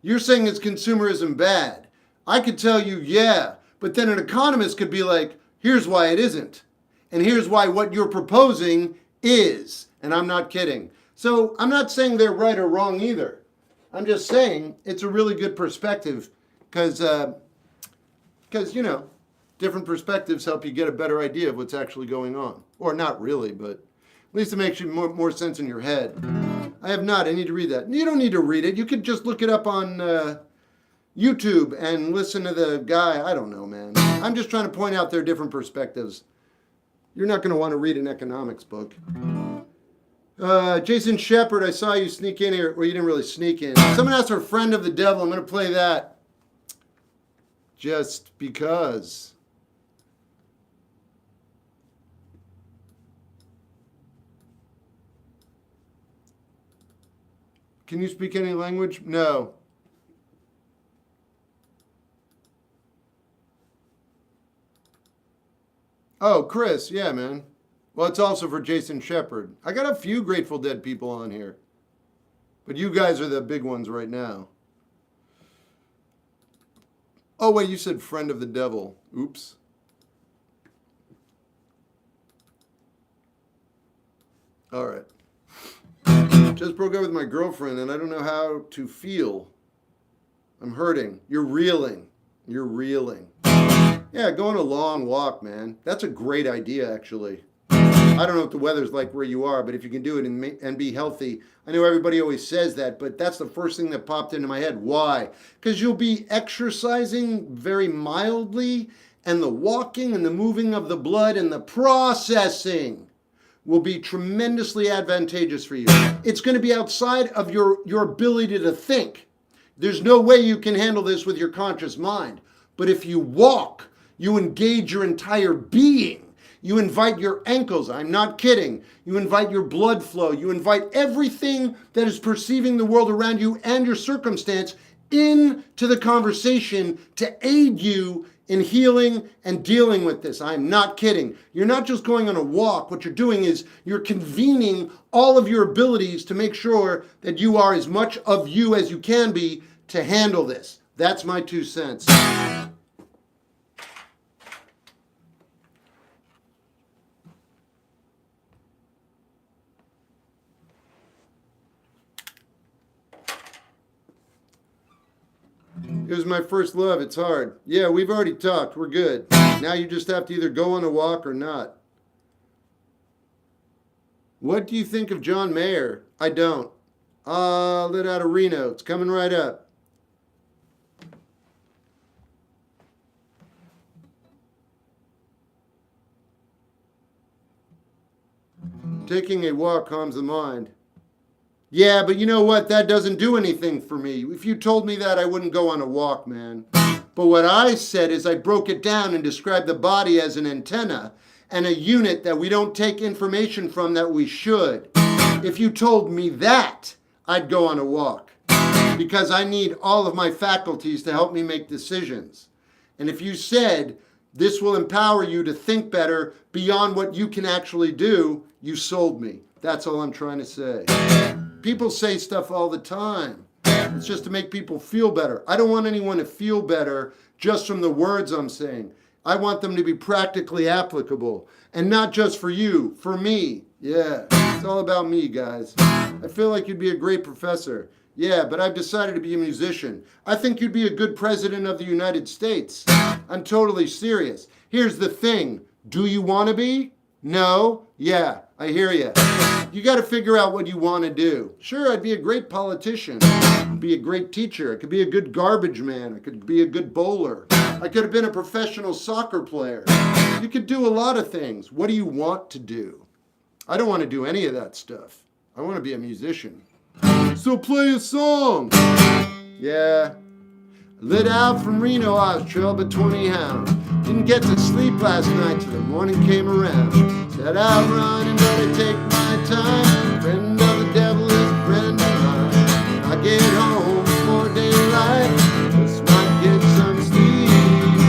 S1: you're saying it's consumerism bad. I could tell you, yeah. But then an economist could be like, here's why it isn't. And here's why what you're proposing is. And I'm not kidding. So I'm not saying they're right or wrong either. I'm just saying it's a really good perspective because you know, different perspectives help you get a better idea of what's actually going on. Or not really, but at least it makes you more sense in your head. I have not. I need to read that. You don't need to read it. You could just look it up on YouTube and listen to the guy. I don't know, man. I'm just trying to point out their different perspectives. You're not going to want to read an economics book. Jason Shepard, I saw you sneak in here. Well, you didn't really sneak in. Someone asked for a Friend of the Devil. I'm going to play that just because. Can you speak any language? No. Oh, Chris, yeah, man. Well, it's also for Jason Shepard. I got a few Grateful Dead people on here. But you guys are the big ones right now. Oh, wait, you said friend of the devil. Oops. All right. Just broke up with my girlfriend, and I don't know how to feel. I'm hurting. You're reeling. You're reeling. Yeah, go on a long walk, man. That's a great idea, actually. I don't know what the weather's like where you are, but if you can do it and be healthy, I know everybody always says that, but that's the first thing that popped into my head. Why? Because you'll be exercising very mildly, and the walking and the moving of the blood and the processing will be tremendously advantageous for you. It's going to be outside of your ability to think. There's no way you can handle this with your conscious mind. But if you walk, you engage your entire being. You invite your ankles, I'm not kidding. You invite your blood flow. You invite everything that is perceiving the world around you and your circumstance into the conversation to aid you in healing and dealing with this. I'm not kidding. You're not just going on a walk. What you're doing is you're convening all of your abilities to make sure that you are as much of you as you can be to handle this. That's my 2 cents. It was my first love. It's hard. Yeah, we've already talked. We're good. Now you just have to either go on a walk or not. What do you think of John Mayer? I don't. Lit out of Reno. It's coming right up. Taking a walk calms the mind. Yeah, but you know what? That doesn't do anything for me. If you told me that, I wouldn't go on a walk, man. But what I said is I broke it down and described the body as an antenna and a unit that we don't take information from that we should. If you told me that, I'd go on a walk because I need all of my faculties to help me make decisions. And if you said this will empower you to think better beyond what you can actually do, you sold me. That's all I'm trying to say. People say stuff all the time. It's just to make people feel better. I don't want anyone to feel better just from the words I'm saying. I want them to be practically applicable. And not just for you, for me. Yeah, it's all about me, guys. I feel like you'd be a great professor. Yeah, but I've decided to be a musician. I think you'd be a good president of the United States. I'm totally serious. Here's the thing. Do you want to be? No? Yeah, I hear you. You got to figure out what you want to do. Sure, I'd be a great politician. I'd be a great teacher. I could be a good garbage man. I could be a good bowler. I could have been a professional soccer player. You could do a lot of things. What do you want to do? I don't want to do any of that stuff. I want to be a musician. So play a song. Yeah. Lit out from Reno, I was trailed by 20 hounds. Didn't get to sleep last night till the morning came around. Said I'll run and better take my time. Friend of the devil is a friend of mine. I get home before daylight. Just might get some sleep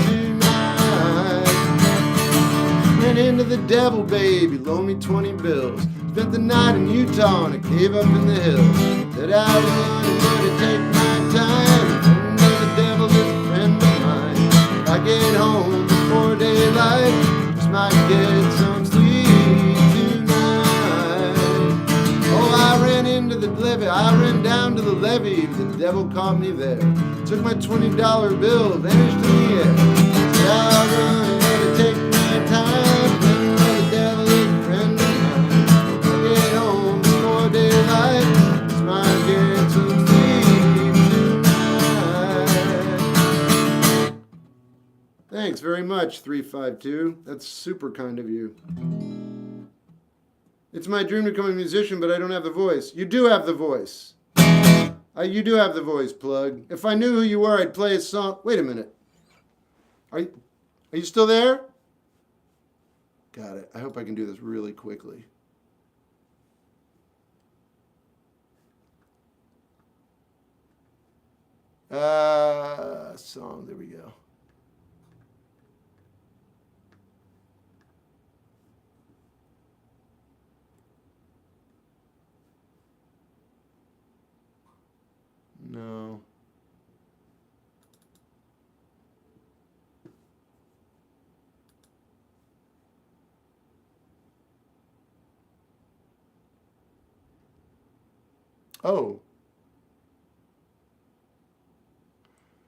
S1: tonight. Ran into the devil, baby, loaned me 20 bills. Spent the night in Utah in a cave up in the hills. Said I'll run and better take my time. I get home before daylight, just might get some sleep tonight. Oh, I ran into the levee, I ran down to the levee, the devil caught me there. Took my $20 bill, vanished in the air. Said I'll run and never take my time. The devil is a friend of mine. I get home before daylight, just might get some sleep. Thanks very much, 352. That's super kind of you. It's my dream to become a musician, but I don't have the voice. You do have the voice. You do have the voice, plug. If I knew who you were, I'd play a song. Wait a minute. Are you still there? Got it. I hope I can do this really quickly. Song. There we go. Oh.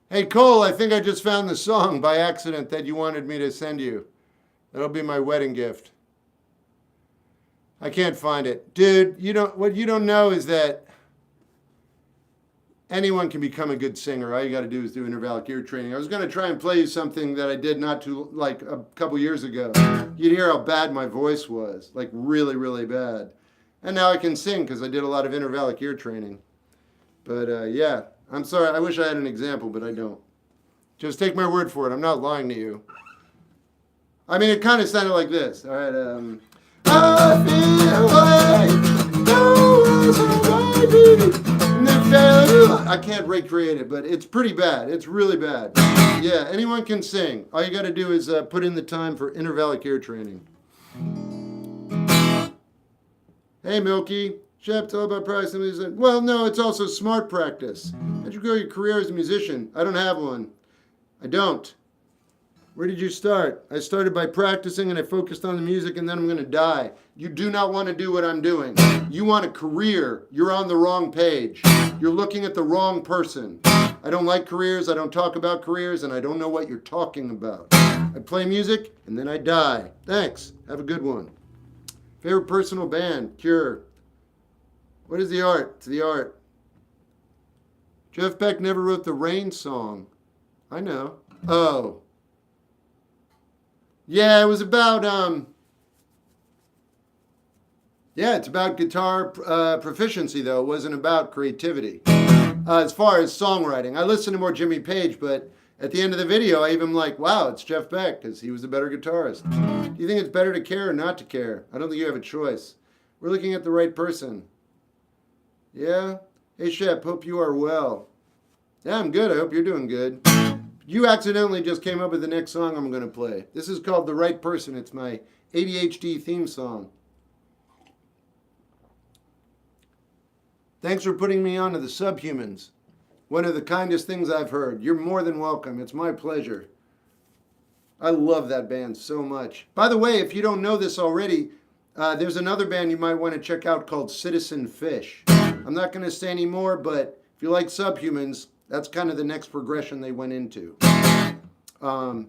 S1: Hey, Cole, I think I just found the song by accident that you wanted me to send you. That'll be my wedding gift. I can't find it. Dude, what you don't know is that anyone can become a good singer. All you got to do is do intervallic ear training. I was going to try and play you something that I did like a couple years ago. You'd hear how bad my voice was, like really, really bad. And now I can sing because I did a lot of intervallic ear training. But yeah, I'm sorry. I wish I had an example, but I don't. Just take my word for it. I'm not lying to you. I mean, it kind of sounded like this. All right. I feel like I can't recreate it, but it's pretty bad. It's really bad. Yeah, anyone can sing. All you got to do is put in the time for intervallic ear training. Hey, Milky. Shep, it's all about practice. Well, no, it's also smart practice. How'd you grow your career as a musician? I don't have one. I don't. Where did you start? I started by practicing and I focused on the music and then I'm going to die. You do not want to do what I'm doing. You want a career. You're on the wrong page. You're looking at the wrong person. I don't like careers. I don't talk about careers and I don't know what you're talking about. I play music and then I die. Thanks. Have a good one. Favorite personal band? Cure. What is the art? It's the art. Jeff Beck never wrote the Rain song. I know. Oh. Yeah, it was about, it's about guitar proficiency, though. It wasn't about creativity. As far as songwriting, I listened to more Jimmy Page, but at the end of the video, I even like, wow, it's Jeff Beck, because he was a better guitarist. Do you think it's better to care or not to care? I don't think you have a choice. We're looking at the right person. Yeah? Hey, Shep, hope you are well. Yeah, I'm good. I hope you're doing good. You accidentally just came up with the next song I'm going to play. This is called The Right Person. It's my ADHD theme song. Thanks for putting me on to the Subhumans. One of the kindest things I've heard. You're more than welcome. It's my pleasure. I love that band so much. By the way, if you don't know this already, there's another band you might want to check out called Citizen Fish. I'm not going to say any more, but if you like Subhumans, that's kind of the next progression they went into. And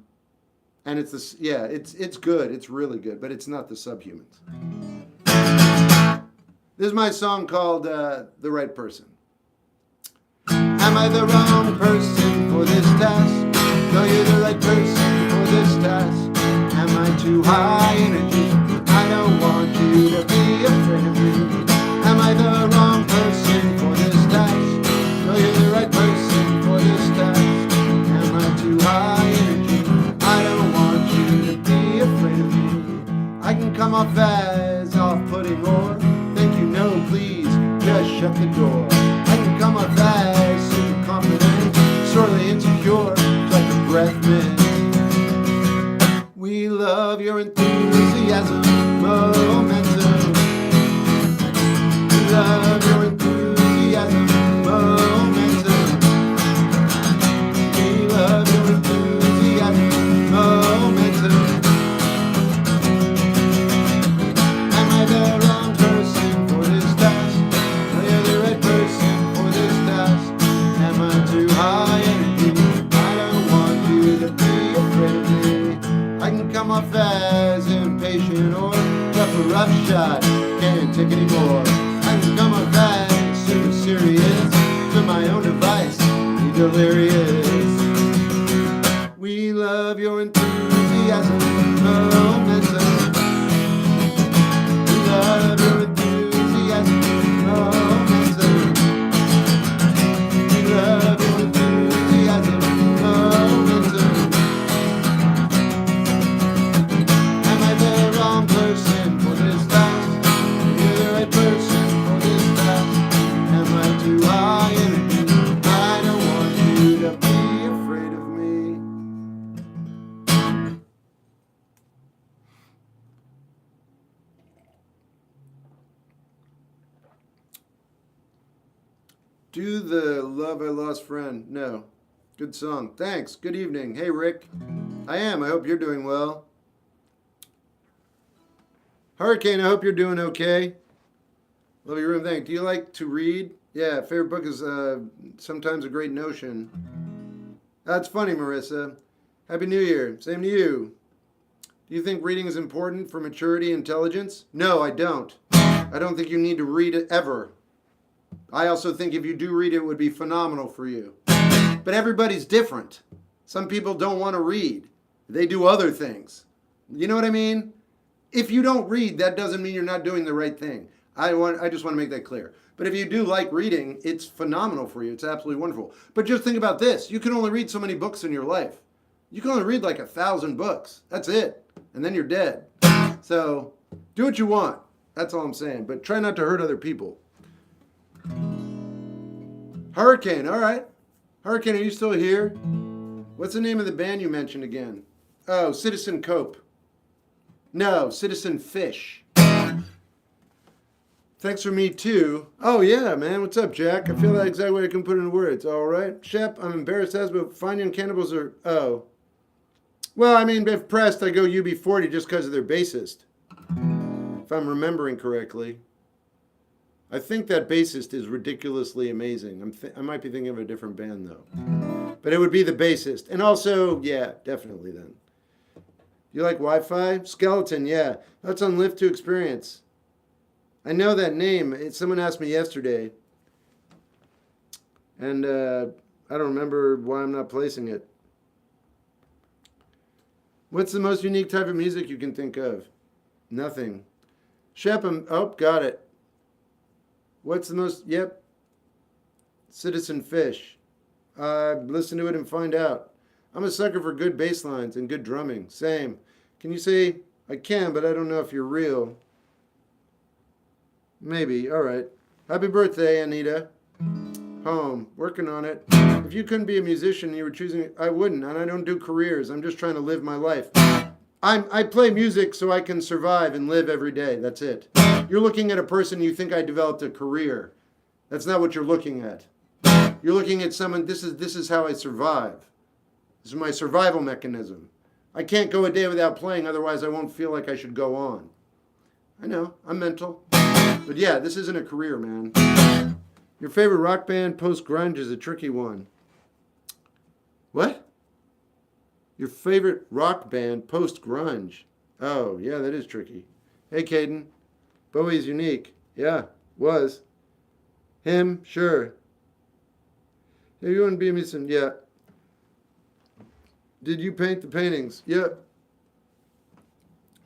S1: it's this, yeah, it's good. It's really good, but it's not the Subhumans. This is my song called The Right Person. Am I the wrong person for this task? No, you're the right person for this task. Am I too high energy? I don't want you to be afraid of me. Am I the wrong person for this task? No, you're the right person for this task. Am I too high energy? I don't want you to be afraid of me. I can come off as off-putting or think you know, please just shut the door. I can come off as super confident, sorely insecure, like a breath mint. We love your enthusiasm, momentum. We love your enthusiasm, momentum. We love your enthusiasm, momentum. Am I the wrong person for this task? Are you the right person for this task? Am I too high energy? I don't want you to be afraid of me. I can come off as impatient or rough a rough shot. Can't take anymore. I can come off as super serious to my own device. Be delirious. We love your enthusiasm, momentum. We love your enthusiasm, momentum. We love your enthusiasm, momentum. Am I the wrong person for this task? You're the right person for this task. Am I too high energy? I don't want you to be afraid of me. Do the Love I Lost Friend. No. Good song. Thanks. Good evening. Hey, Rick. I am. I hope you're doing well. Hurricane, I hope you're doing okay. Love your room. Thanks. Do you like to read? Yeah, favorite book is Sometimes a Great Notion. That's funny, Marissa. Happy New Year. Same to you. Do you think reading is important for maturity and intelligence? No, I don't. I don't think you need to read it ever. I also think if you do read it, it would be phenomenal for you. But everybody's different. Some people don't want to read. They do other things. You know what I mean? If you don't read, that doesn't mean you're not doing the right thing. I just want to make that clear. But if you do like reading, it's phenomenal for you. It's absolutely wonderful. But just think about this. You can only read so many books in your life. You can only read like 1,000 books. That's it. And then you're dead. So do what you want. That's all I'm saying. But try not to hurt other people. Hurricane, all right. Hurricane, are you still here? What's the name of the band you mentioned again? Oh, Citizen Cope. No, Citizen Fish. Thanks for me too. Oh yeah, man. What's up, Jack? I feel that exactly what I can put into words. All right. Shep, I'm embarrassed as, but Fine Young Cannibals are, oh. Well, I mean, if pressed, I go UB40 just because of their bassist. If I'm remembering correctly. I think that bassist is ridiculously amazing. I might be thinking of a different band though. But it would be the bassist. And also, yeah, definitely then. You like Wi-Fi? Skeleton, yeah. That's on Live to Experience. I know that name. Someone asked me yesterday. And I don't remember why I'm not placing it. What's the most unique type of music you can think of? Nothing. Shep, oh, got it. What's the most, yep. Citizen Fish. Listen to it and find out. I'm a sucker for good bass lines and good drumming. Same. Can you say, I can, but I don't know if you're real. Maybe, all right. Happy birthday, Anita. Home, working on it. If you couldn't be a musician and you were choosing, I wouldn't, and I don't do careers. I'm just trying to live my life. I play music so I can survive and live every day. That's it. You're looking at a person you think I developed a career. That's not what you're looking at. You're looking at someone, this is how I survive. This is my survival mechanism. I can't go a day without playing, otherwise I won't feel like I should go on. I know, I'm mental. But yeah, this isn't a career, man. Your favorite rock band post-grunge is a tricky one. What? Your favorite rock band post-grunge? Oh, yeah, that is tricky. Hey, Caden. Bowie's unique. Yeah, was. Him, sure. Hey, you want to be a musician? Yeah. Did you paint the paintings? Yeah.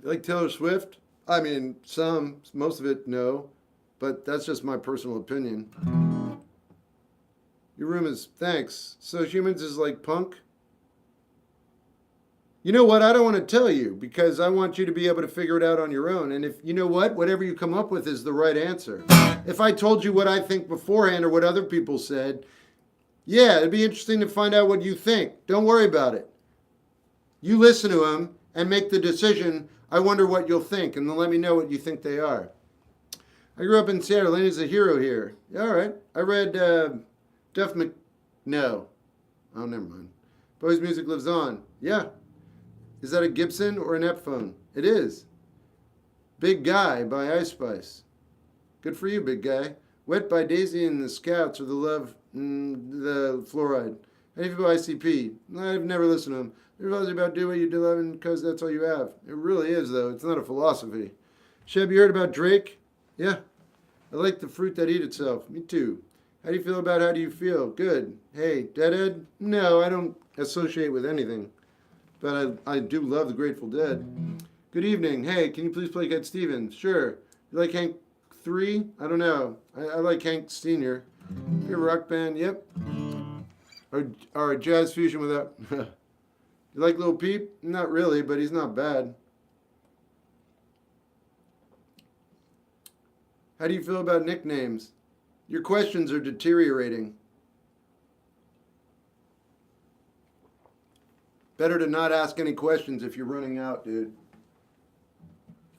S1: You like Taylor Swift? I mean, most of it, no. But that's just my personal opinion. Your room is, thanks. So humans is like punk? You know what? I don't want to tell you because I want you to be able to figure it out on your own. And if, you know what? Whatever you come up with is the right answer. If I told you what I think beforehand or what other people said, yeah, it'd be interesting to find out what you think. Don't worry about it. You listen to them and make the decision. I wonder what you'll think, and then let me know what you think they are. I grew up in Seattle. Laney's a hero here. All right. I read No. Oh, never mind. Bowie's Music Lives On. Yeah. Is that a Gibson or an Epiphone? It is. Big Guy by Ice Spice. Good for you, Big Guy. Wet by Daisy and the Scouts or the Fluoride. How do you feel about ICP? I've never listened to them. They're always about do what you do loving because that's all you have. It really is, though. It's not a philosophy. Sheb, you heard about Drake? Yeah. I like the fruit that eat itself. Me too. How do you feel about how do you feel? Good. Hey, Deadhead? No, I don't associate with anything. But I do love the Grateful Dead. Good evening. Hey, can you please play Cat Stevens? Sure. You like Hank 3? I don't know. I like Hank Sr. Favorite rock band? Yep. Or a jazz fusion without... You like Lil Peep? Not really, but he's not bad. How do you feel about nicknames? Your questions are deteriorating. Better to not ask any questions if you're running out, dude.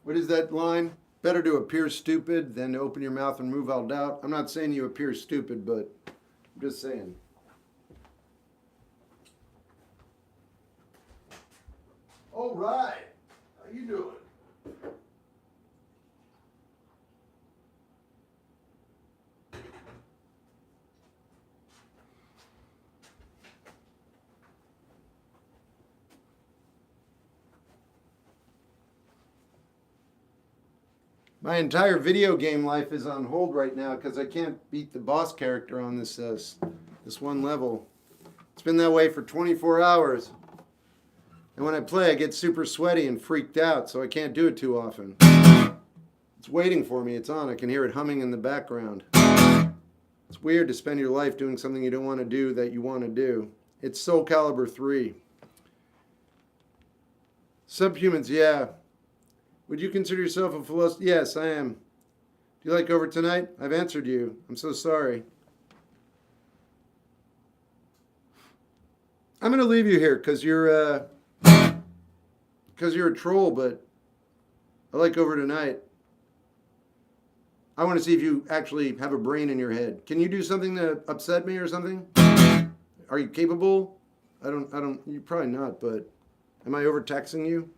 S1: What is that line? Better to appear stupid than to open your mouth and remove all doubt. I'm not saying you appear stupid, but I'm just saying. All right. How you doing? My entire video game life is on hold right now because I can't beat the boss character on this one level. It's been that way for 24 hours. And when I play, I get super sweaty and freaked out, so I can't do it too often. It's waiting for me. It's on. I can hear it humming in the background. It's weird to spend your life doing something you don't want to do that you want to do. It's Soul Calibur 3. Subhumans, yeah. Would you consider yourself a philosopher? Yes, I am. Do you like over tonight? I've answered you. I'm so sorry. I'm going to leave you here because you're a troll, but I like over tonight. I want to see if you actually have a brain in your head. Can you do something to upset me or something? Are you capable? You're probably not, but am I overtaxing you?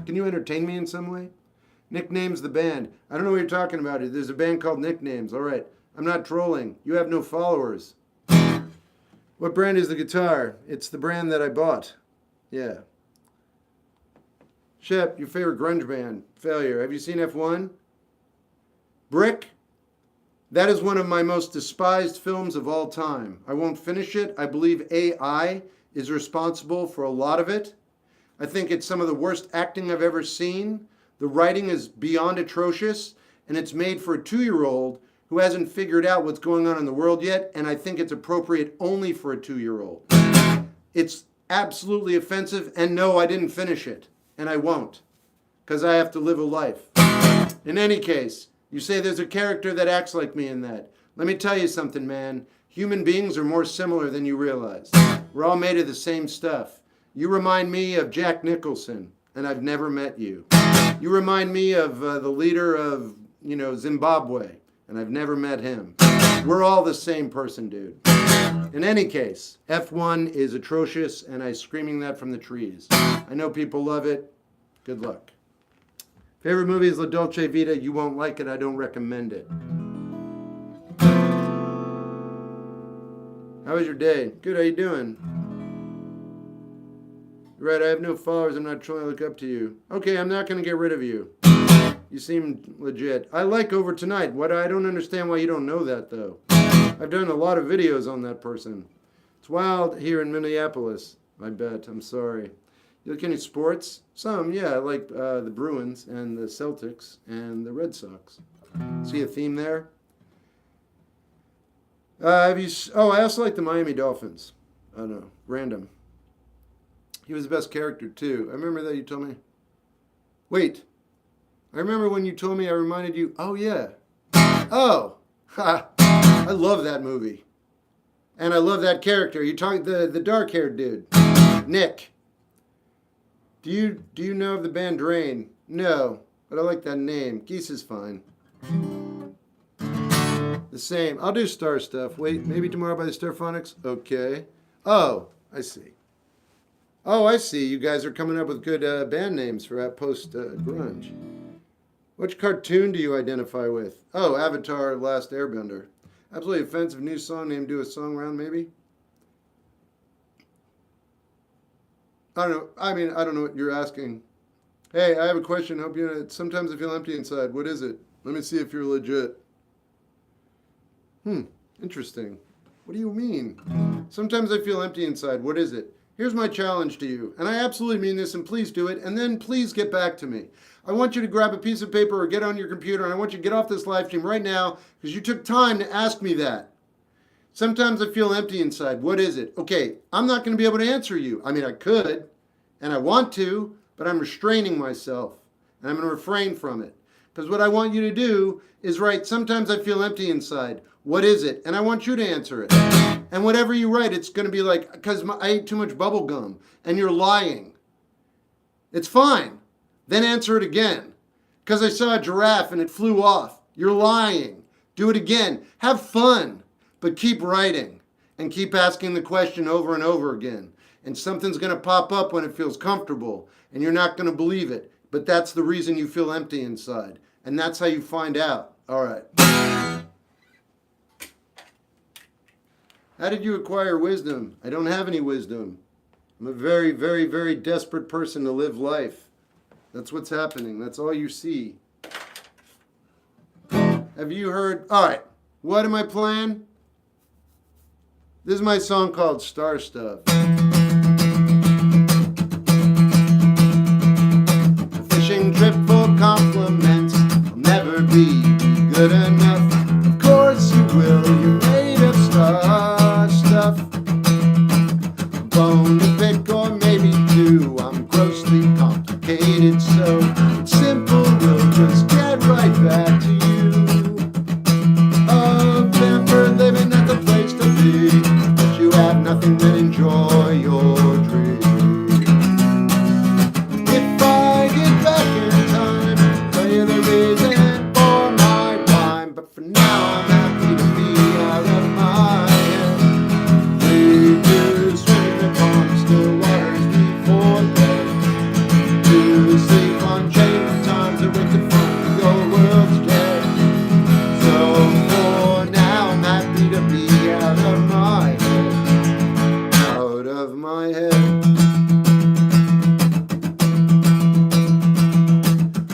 S1: Can you entertain me in some way? Nicknames the band. I don't know what you're talking about. There's a band called Nicknames. All right. I'm not trolling. You have no followers. What brand is the guitar? It's the brand that I bought. Yeah. Shep, your favorite grunge band. Failure. Have you seen F1? Brick? That is one of my most despised films of all time. I won't finish it. I believe AI is responsible for a lot of it. I think it's some of the worst acting I've ever seen. The writing is beyond atrocious, and it's made for a 2-year-old who hasn't figured out what's going on in the world yet, and I think it's appropriate only for a 2-year-old. It's absolutely offensive, and no, I didn't finish it, and I won't, because I have to live a life. In any case, you say there's a character that acts like me in that. Let me tell you something, man. Human beings are more similar than you realize. We're all made of the same stuff. You remind me of Jack Nicholson, and I've never met you. You remind me of the leader of, Zimbabwe, and I've never met him. We're all the same person, dude. In any case, F1 is atrocious, and I'm screaming that from the trees. I know people love it. Good luck. Favorite movie is La Dolce Vita. You won't like it. I don't recommend it. How was your day? Good. How you doing? Right, I have no followers. I'm not trying to look up to you. Okay, I'm not going to get rid of you. You seem legit. I like Over Tonight. I don't understand why you don't know that, though. I've done a lot of videos on that person. It's wild here in Minneapolis, I bet. I'm sorry. You like any sports? Some, yeah. I like the Bruins and the Celtics and the Red Sox. See a theme there? I also like the Miami Dolphins. I don't know. Random. He was the best character, too. I remember that you told me. Wait. I remember when you told me I reminded you. Oh, yeah. Oh. Ha. I love that movie. And I love that character. You talking the dark-haired dude. Nick. Do you know of the band Drain? No. But I like that name. Geese is fine. The same. I'll do Star stuff. Wait, maybe tomorrow by the Starphonics? Okay. Oh, I see. Oh, I see. You guys are coming up with good band names for post-grunge. Which cartoon do you identify with? Oh, Avatar Last Airbender. Absolutely offensive new song name. Do a song round, maybe? I don't know. I don't know what you're asking. Hey, I have a question. Hope you know. Sometimes I feel empty inside. What is it? Let me see if you're legit. Interesting. What do you mean? Sometimes I feel empty inside. What is it? Here's my challenge to you, and I absolutely mean this, and please do it, and then please get back to me. I want you to grab a piece of paper or get on your computer, and I want you to get off this live stream right now, because you took time to ask me that. Sometimes I feel empty inside. What is it? Okay, I'm not going to be able to answer you. I could, and I want to, but I'm restraining myself, and I'm going to refrain from it. Because what I want you to do is write, sometimes I feel empty inside. What is it? And I want you to answer it. And whatever you write, it's going to be like, because I ate too much bubble gum, and you're lying. It's fine. Then answer it again. Because I saw a giraffe and it flew off. You're lying. Do it again. Have fun, but keep writing and keep asking the question over and over again. And something's going to pop up when it feels comfortable, and you're not going to believe it. But that's the reason you feel empty inside. And that's how you find out. All right. How did you acquire wisdom? I don't have any wisdom. I'm a very, very, very desperate person to live life. That's what's happening. That's all you see. Have you heard? All right. What am I playing? This is my song called Star Stuff. A fishing trip for compliments. I'll never be good enough. Of course you will. You're made of star stuff. A bone to pick or maybe two. I'm grossly complicated, so it's simple. We'll just get right back to you. Living, that's a place to be, but you have nothing to enjoy your dreams. If I get back in time, tell you the reason for my rhyme, but for now I'm happy to be out of my head. Free to swim in the calm, still waters before bed. To sleep on chains of times that wake the fun, the world's dead. So to be out of my head, out of my head.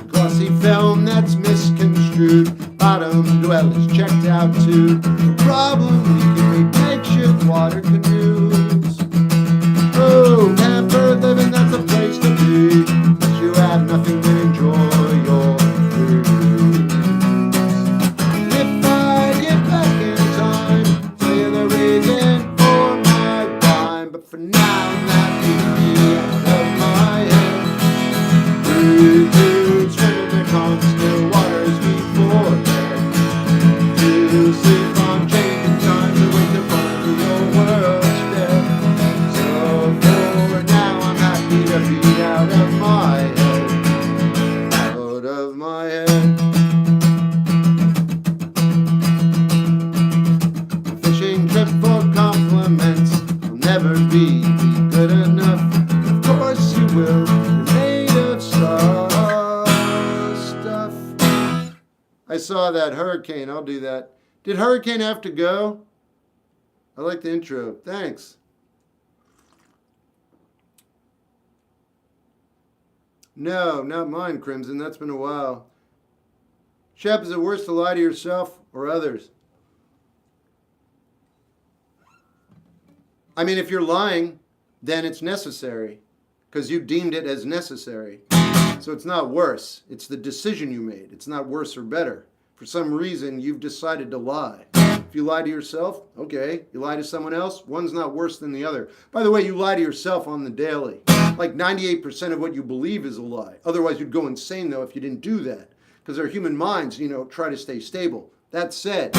S1: Glossy film that's misconstrued, bottom dwellers checked out too. The problem, we can make makeshift water canoes. Oh, pampered living, that's a place to be, but you have nothing to enjoy your dreams. If I get back in for now, I'm happy to be out of my head. Free to swim in the calm, still waters before bed. To sleep on changing times, to wake up on your world's dead. So for now, I'm happy to be out of my head. Out of my head. A fishing trip for compliments. Never be good enough. Of course you will. You're made of star stuff. I saw that hurricane. I'll do that. Did hurricane have to go? I like the intro. Thanks. No, not mine, Crimson. That's been a while. Shep, is it worse to lie to yourself or others? I mean, if you're lying, then it's necessary because you deemed it as necessary. So it's not worse. It's the decision you made. It's not worse or better. For some reason, you've decided to lie. If you lie to yourself, okay. You lie to someone else, one's not worse than the other. By the way, you lie to yourself on the daily. Like 98% of what you believe is a lie. Otherwise, you'd go insane, though, if you didn't do that. Because our human minds, try to stay stable. That said,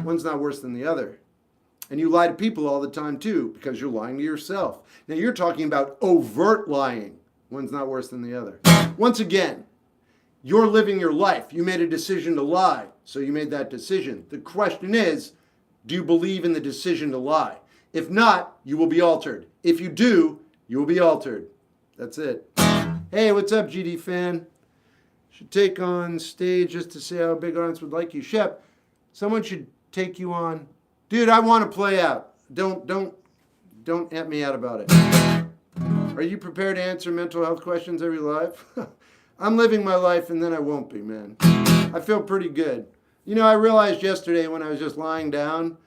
S1: one's not worse than the other. And you lie to people all the time, too, because you're lying to yourself. Now, you're talking about overt lying. One's not worse than the other. Once again, you're living your life. You made a decision to lie, so you made that decision. The question is, do you believe in the decision to lie? If not, you will be altered. If you do, you will be altered. That's it. Hey, what's up, GD fan? Should take on stage just to see how a big audience would like you. Shep, someone should take you on. Dude, I want to play out. Don't at me out about it. Are you prepared to answer mental health questions every life? I'm living my life and then I won't be, man. I feel pretty good. I realized yesterday when I was just lying down,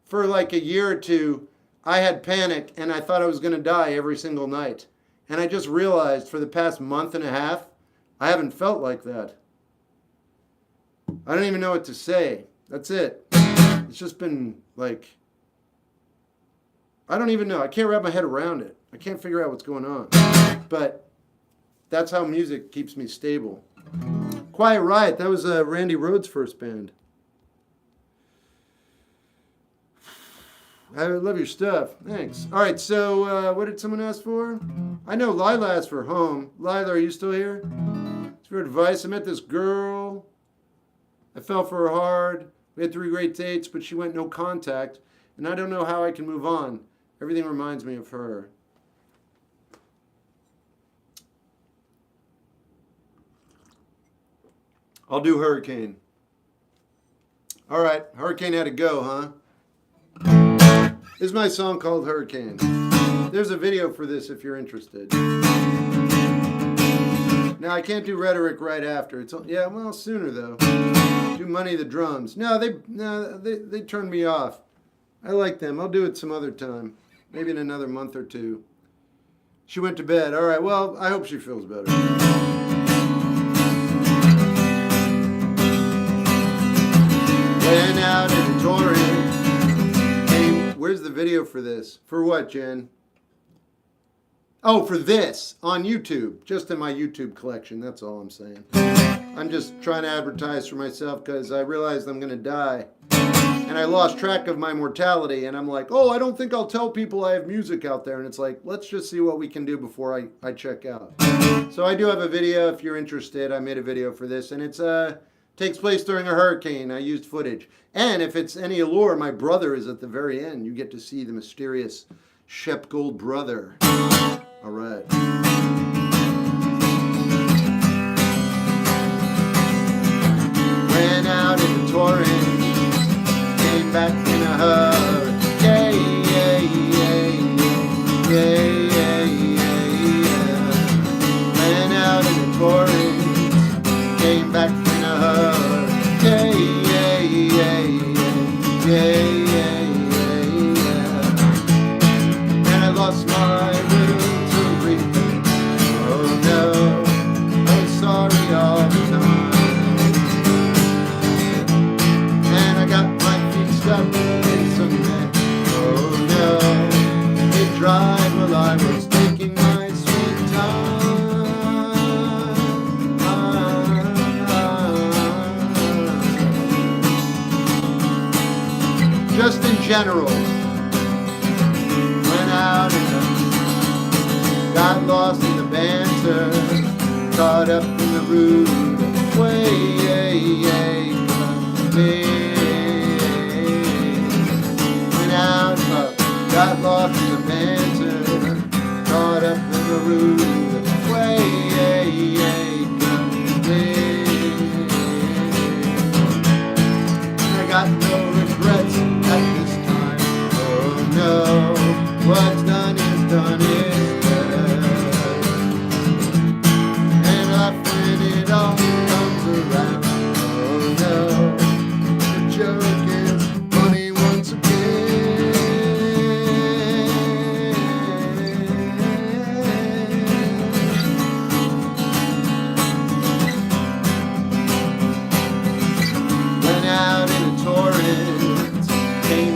S1: for like a year or two, I had panic and I thought I was going to die every single night. And I just realized for the past month and a half, I haven't felt like that. I don't even know what to say. That's it. It's just been like, I don't even know. I can't wrap my head around it. I can't figure out what's going on. But that's how music keeps me stable. Quiet Riot, that was Randy Rhoads' first band. I love your stuff. Thanks. All right, so what did someone ask for? I know Lila asked for home. Lila, are you still here? It's for advice. I met this girl. I fell for her hard. We had 3 great dates, but she went no contact, and I don't know how I can move on. Everything reminds me of her. I'll do Hurricane. All right, Hurricane had to go, huh? This is my song called Hurricane. There's a video for this if you're interested. Now, I can't do Rhetoric right after. Sooner though. Do Money the Drums. No, they turned me off. I like them. I'll do it some other time. Maybe in another month or two. She went to bed. All right, well, I hope she feels better. Went out in the torrent. Hey, where's the video for this? For what, Jen? Oh, for this on YouTube. Just in my YouTube collection. That's all I'm saying. I'm just trying to advertise for myself because I realized I'm going to die. And I lost track of my mortality. And I'm like, oh, I don't think I'll tell people I have music out there. And it's like, let's just see what we can do before I check out. So I do have a video if you're interested. I made a video for this. And it's takes place during a hurricane. I used footage. And if it's any allure, my brother is at the very end. You get to see the mysterious Shep Gold brother. All right. Went out in the torrent, came back in a hurry. Yeah, yeah, yeah, yeah, yeah, yeah. Went out in the torrent, came back in a hurry. Yeah, yeah, yeah, yeah, yeah, yeah, yeah. And I lost my will to breathe. Oh no, I'm sorry all the time. Stuck in some net. Oh no, it dried while I was taking my sweet time. Just in general, went out and got lost in the banter, caught up in the rude way. Out, got lost in the banter, caught up in the rude way. I got no regrets at this time. Oh no, what's done is done is done. And up when it all comes around, oh no, the joke is funny once again.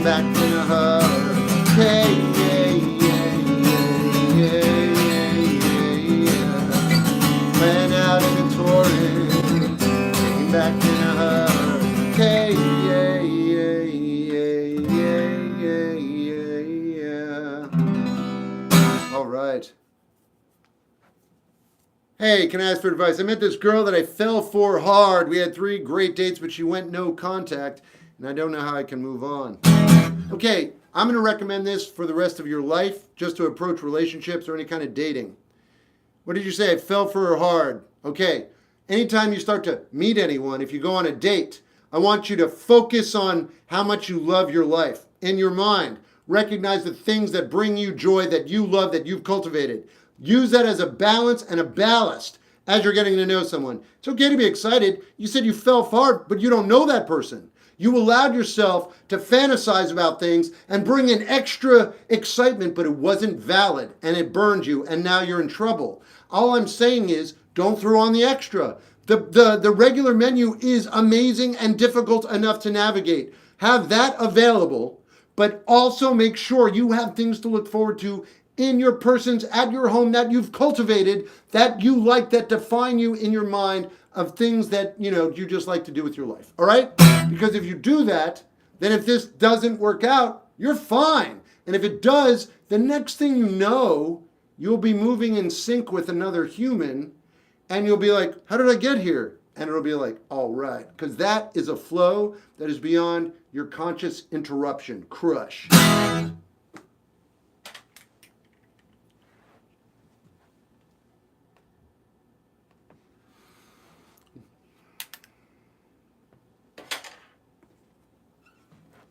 S1: Back in a hurry. Hey, yeah. Went out in a torrent. Came back in a hurry. Hey, yeah. All right. Hey, can I ask for advice? I met this girl that I fell for hard. We had 3 great dates, but she went no contact, and I don't know how I can move on. Okay, I'm going to recommend this for the rest of your life, just to approach relationships or any kind of dating. What did you say? I fell for her hard. Okay, anytime you start to meet anyone, if you go on a date, I want you to focus on how much you love your life. In your mind, recognize the things that bring you joy, that you love, that you've cultivated. Use that as a balance and a ballast as you're getting to know someone. It's okay to be excited. You said you fell for hard, but you don't know that person. You allowed yourself to fantasize about things and bring in extra excitement, but it wasn't valid and it burned you and now you're in trouble. All I'm saying is don't throw on the extra. The regular menu is amazing and difficult enough to navigate. Have that available, but also make sure you have things to look forward to in your persons at your home that you've cultivated, that you like, that define you in your mind, of things that, you just like to do with your life. All right? Because if you do that, then if this doesn't work out, you're fine. And if it does, the next thing you know, you'll be moving in sync with another human and you'll be like, how did I get here? And it'll be like, all right. Because that is a flow that is beyond your conscious interruption. Crush.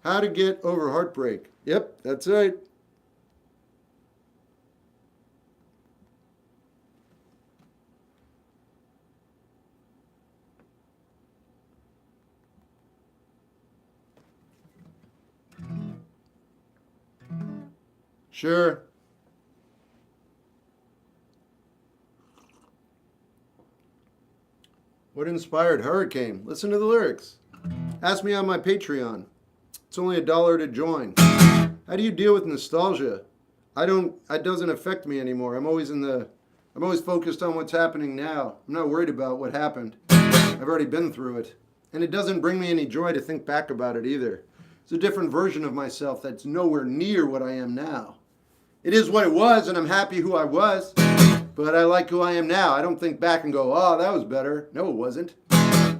S1: How to get over heartbreak. Yep, that's right. Sure. What inspired Hurricane? Listen to the lyrics. Ask me on my Patreon. It's only $1 to join. How do you deal with nostalgia? It doesn't affect me anymore. I'm always focused on what's happening now. I'm not worried about what happened. I've already been through it. And it doesn't bring me any joy to think back about it either. It's a different version of myself that's nowhere near what I am now. It is what it was, and I'm happy who I was, but I like who I am now. I don't think back and go, oh, that was better. No, it wasn't.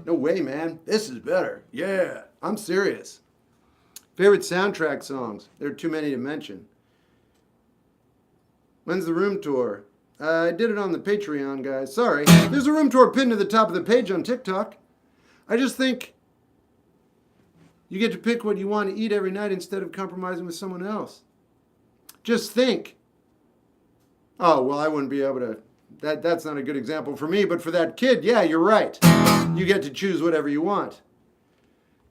S1: No way, man. This is better. Yeah, I'm serious. Favorite soundtrack songs? There are too many to mention. When's the room tour? I did it on the Patreon, guys. Sorry. There's a room tour pinned to the top of the page on TikTok. I just think you get to pick what you want to eat every night instead of compromising with someone else. Just think. Oh, well, I wouldn't be able to. That's not a good example for me, but for that kid, yeah, you're right. You get to choose whatever you want.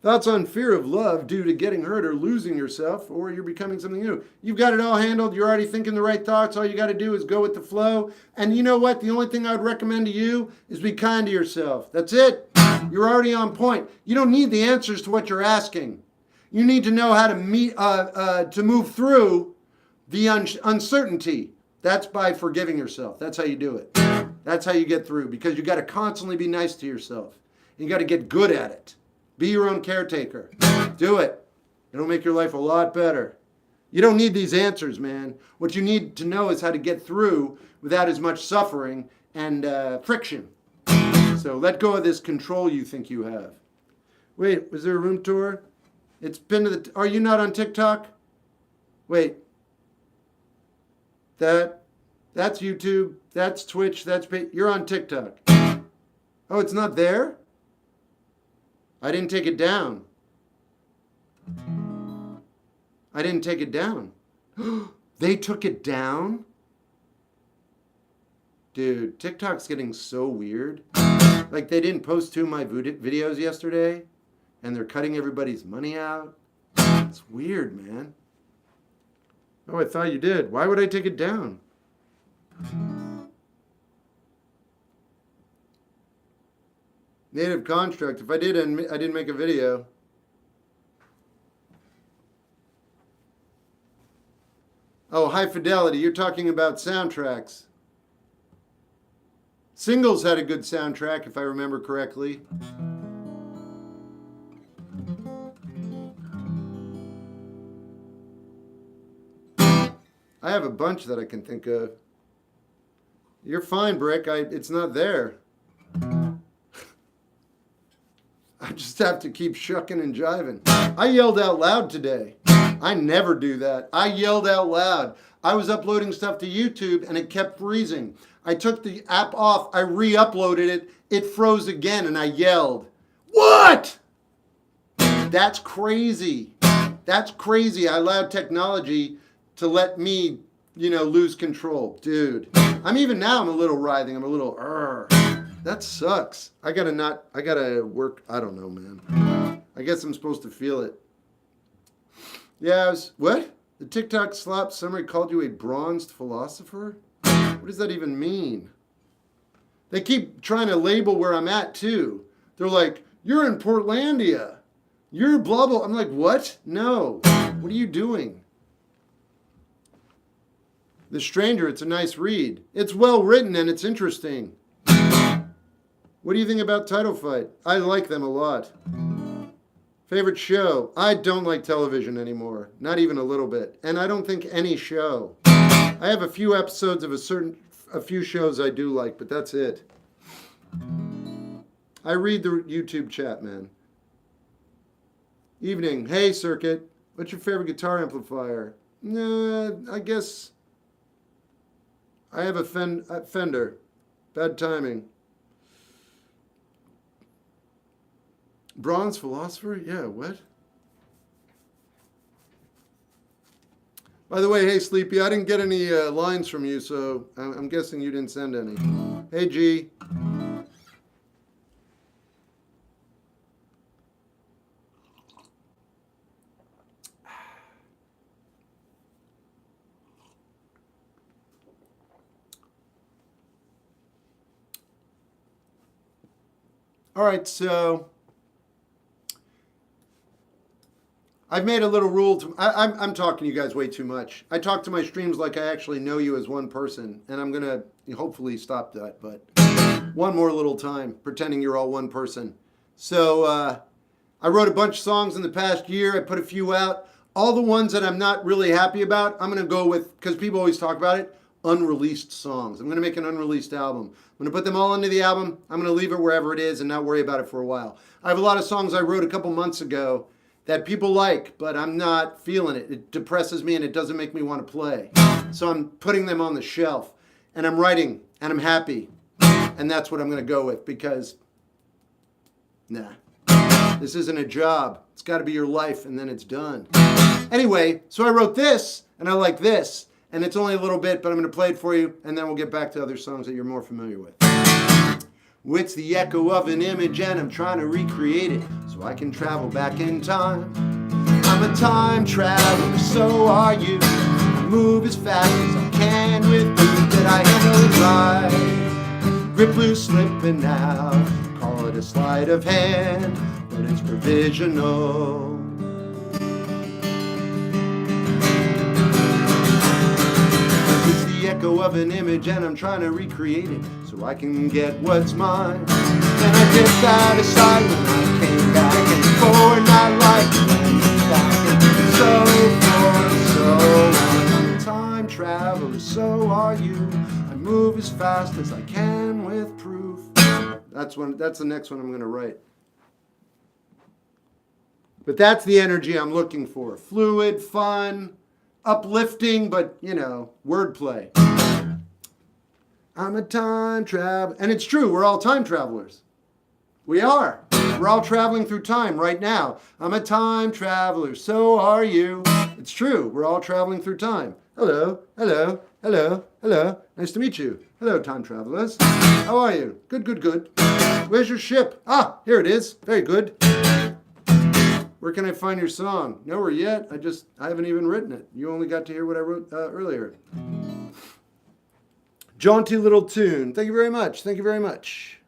S1: Thoughts on fear of love due to getting hurt or losing yourself, or you're becoming something new. You've got it all handled. You're already thinking the right thoughts. All you got to do is go with the flow. And you know what? The only thing I would recommend to you is be kind to yourself. That's it. You're already on point. You don't need the answers to what you're asking. You need to know how to move through the uncertainty. That's by forgiving yourself. That's how you do it. That's how you get through, because you got to constantly be nice to yourself. You got to get good at it. Be your own caretaker. Do it. It'll make your life a lot better. You don't need these answers, man. What you need to know is how to get through without as much suffering and friction. So let go of this control you think you have. Wait, was there a room tour? It's pinned to the... Are you not on TikTok? Wait. That's YouTube. That's Twitch. You're on TikTok. Oh, it's not there? I didn't take it down. I didn't take it down. They took it down? Dude, TikTok's getting so weird. Like, they didn't post 2 of my videos yesterday, and they're cutting everybody's money out. It's weird, man. Oh, I thought you did. Why would I take it down? Native construct. If I did, I didn't make a video. Oh, high fidelity. You're talking about soundtracks. Singles had a good soundtrack, if I remember correctly. I have a bunch that I can think of. You're fine, Brick. It's not there. I just have to keep shucking and jiving. I yelled out loud today. I never do that. I yelled out loud. I was uploading stuff to YouTube and it kept freezing. I took the app off. I re-uploaded it. It froze again and I yelled. What? That's crazy. That's crazy. I allowed technology to let me, lose control. Dude. I'm a little writhing. I'm a little, that sucks. I gotta work. I don't know, man. I guess I'm supposed to feel it. Yeah, what? The TikTok slop summary called you a bronzed philosopher? What does that even mean? They keep trying to label where I'm at, too. They're like, you're in Portlandia. You're blah, blah. I'm like, what? No. What are you doing? The Stranger, it's a nice read. It's well written and it's interesting. What do you think about Title Fight? I like them a lot. Favorite show? I don't like television anymore. Not even a little bit. And I don't think any show. I have a few episodes of a few shows I do like, but that's it. I read the YouTube chat, man. Evening. Hey, Circuit. What's your favorite guitar amplifier? I guess I have a Fender. Bad timing. Bronze philosopher? Yeah, what? By the way, hey, Sleepy, I didn't get any lines from you, so I'm guessing you didn't send any. Hey, G. All right, so I've made a little rule. I'm talking to you guys way too much. I talk to my streams like I actually know you as one person, and I'm going to hopefully stop that, but one more little time, pretending you're all one person. So I wrote a bunch of songs in the past year. I put a few out. All the ones that I'm not really happy about, I'm going to go with, because people always talk about it, unreleased songs. I'm going to make an unreleased album. I'm going to put them all into the album. I'm going to leave it wherever it is and not worry about it for a while. I have a lot of songs I wrote a couple months ago that people like, but I'm not feeling it. It depresses me and it doesn't make me want to play. So I'm putting them on the shelf, and I'm writing, and I'm happy. And that's what I'm going to go with, because, nah, this isn't a job. It's got to be your life, and then it's done. Anyway, so I wrote this, and I like this, and it's only a little bit, but I'm going to play it for you, and then we'll get back to other songs that you're more familiar with. It's the echo of an image, and I'm trying to recreate it so I can travel back in time. I'm a time traveler, so are you. I move as fast as I can with moves that I handle it right. Grip loose, slipping out, call it a sleight of hand, but it's provisional. It's the echo of an image, and I'm trying to recreate it so I can get what's mine. And I dipped out of sight when I came back, and forward not like back, and so forth, so on. I'm a time traveler, so are you. I move as fast as I can with proof. That's the next one I'm going to write. But that's the energy I'm looking for. Fluid, fun, uplifting, but, wordplay. I'm a time traveler. And it's true, we're all time travelers. We are. We're all traveling through time right now. I'm a time traveler, so are you. It's true, we're all traveling through time. Hello, hello, hello, hello. Nice to meet you. Hello, time travelers. How are you? Good, good, good. Where's your ship? Ah, here it is. Very good. Where can I find your song? Nowhere yet. I haven't even written it. You only got to hear what I wrote earlier. Jaunty little tune. Thank you very much. Thank you very much.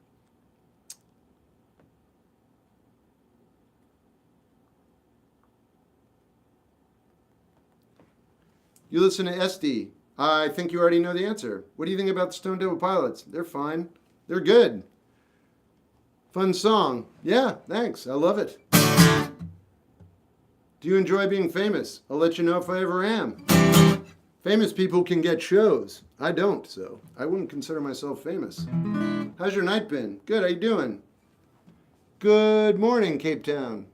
S1: You listen to SD. I think you already know the answer. What do you think about the Stone Temple Pilots? They're fine. They're good. Fun song. Yeah, thanks. I love it. Do you enjoy being famous? I'll let you know if I ever am. Famous people can get shows. I don't, so I wouldn't consider myself famous. How's your night been? Good, how you doing? Good morning, Cape Town.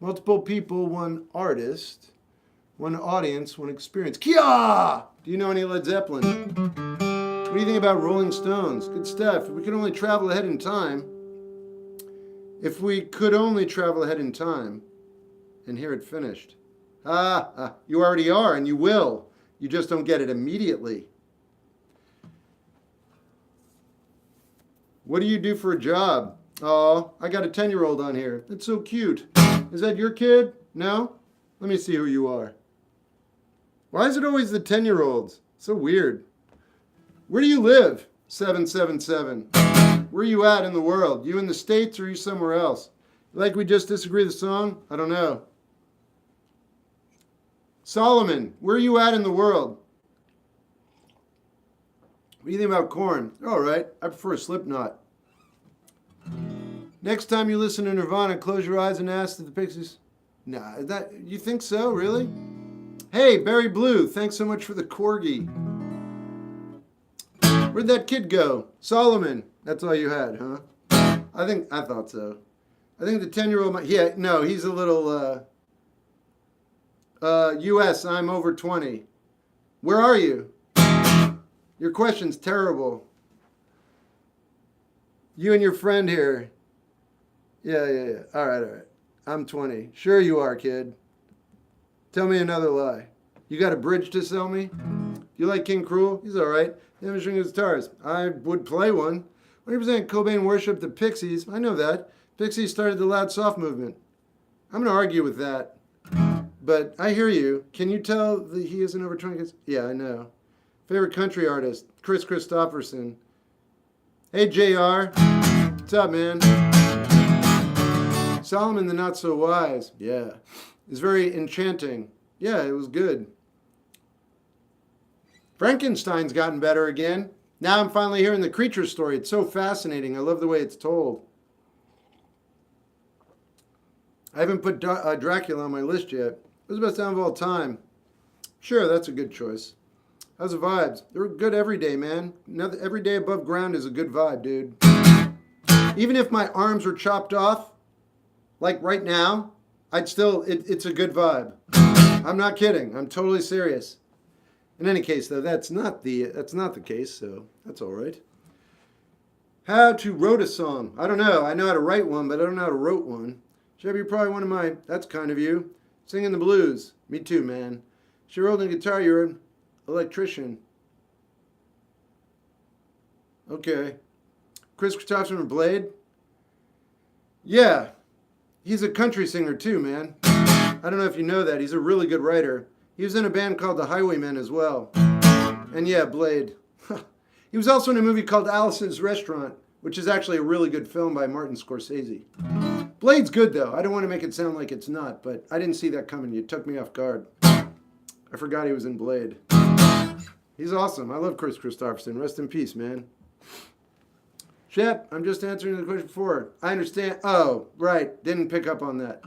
S1: Multiple people, one artist, one audience, one experience. Kia! Do you know any Led Zeppelin? What do you think about Rolling Stones? Good stuff. If we could only travel ahead in time. If we could only travel ahead in time and hear it finished. You already are, and you will. You just don't get it immediately. What do you do for a job? Oh, I got a 10-year-old on here. That's so cute. Is that your kid? No? Let me see who you are. Why is it always the 10-year-olds? So weird. Where do you live? 777. Where are you at in the world? You in the States or are you somewhere else? Like we just disagree the song? I don't know. Solomon, where are you at in the world? What do you think about corn? All right, I prefer Slipknot. Next time you listen to Nirvana, close your eyes and ask the Pixies. Nah, you think so, really? Hey, Barry Blue, thanks so much for the corgi. Where'd that kid go? Solomon, that's all you had, huh? I thought so. I think the 10-year-old might, yeah, no, he's a little, U.S., I'm over 20. Where are you? Your question's terrible. You and your friend here. Yeah. All right. I'm 20. Sure you are, kid. Tell me another lie. You got a bridge to sell me? You like King Cruel? He's all right. He has string guitars. I would play one. 100% Cobain worshipped the Pixies. I know that. Pixies started the Loud Soft movement. I'm going to argue with that. But I hear you. Can you tell that he isn't over 20 kids? Yeah, I know. Favorite country artist? Chris Christopherson. Hey, JR. What's up, man? Solomon the Not So Wise. Yeah. It's very enchanting. Yeah, it was good. Frankenstein's gotten better again. Now I'm finally hearing the creature story. It's so fascinating. I love the way it's told. I haven't put Dracula on my list yet. What's the best album of all time? Sure, that's a good choice. How's the vibes? They're good every day, man. Every day above ground is a good vibe, dude. Even if my arms were chopped off, like right now, I'd still, it's a good vibe. I'm not kidding. I'm totally serious. In any case, though, that's not the case, so that's all right. How to wrote a song? I don't know. I know how to write one, but I don't know how to wrote one. Shep, you're probably one of my, that's kind of you. Singing the blues. Me too, man. She rolled the guitar, you're an electrician. Okay. Chris Christopherson from Blade? Yeah. He's a country singer too, man. I don't know if you know that. He's a really good writer. He was in a band called the Highwaymen as well. And yeah, Blade. He was also in a movie called Alice's Restaurant, which is actually a really good film by Martin Scorsese. Blade's good, though. I don't want to make it sound like it's not, but I didn't see that coming. You took me off guard. I forgot he was in Blade. He's awesome. I love Chris Christopherson. Rest in peace, man. Shep, I'm just answering the question before. I understand. Oh, right. Didn't pick up on that.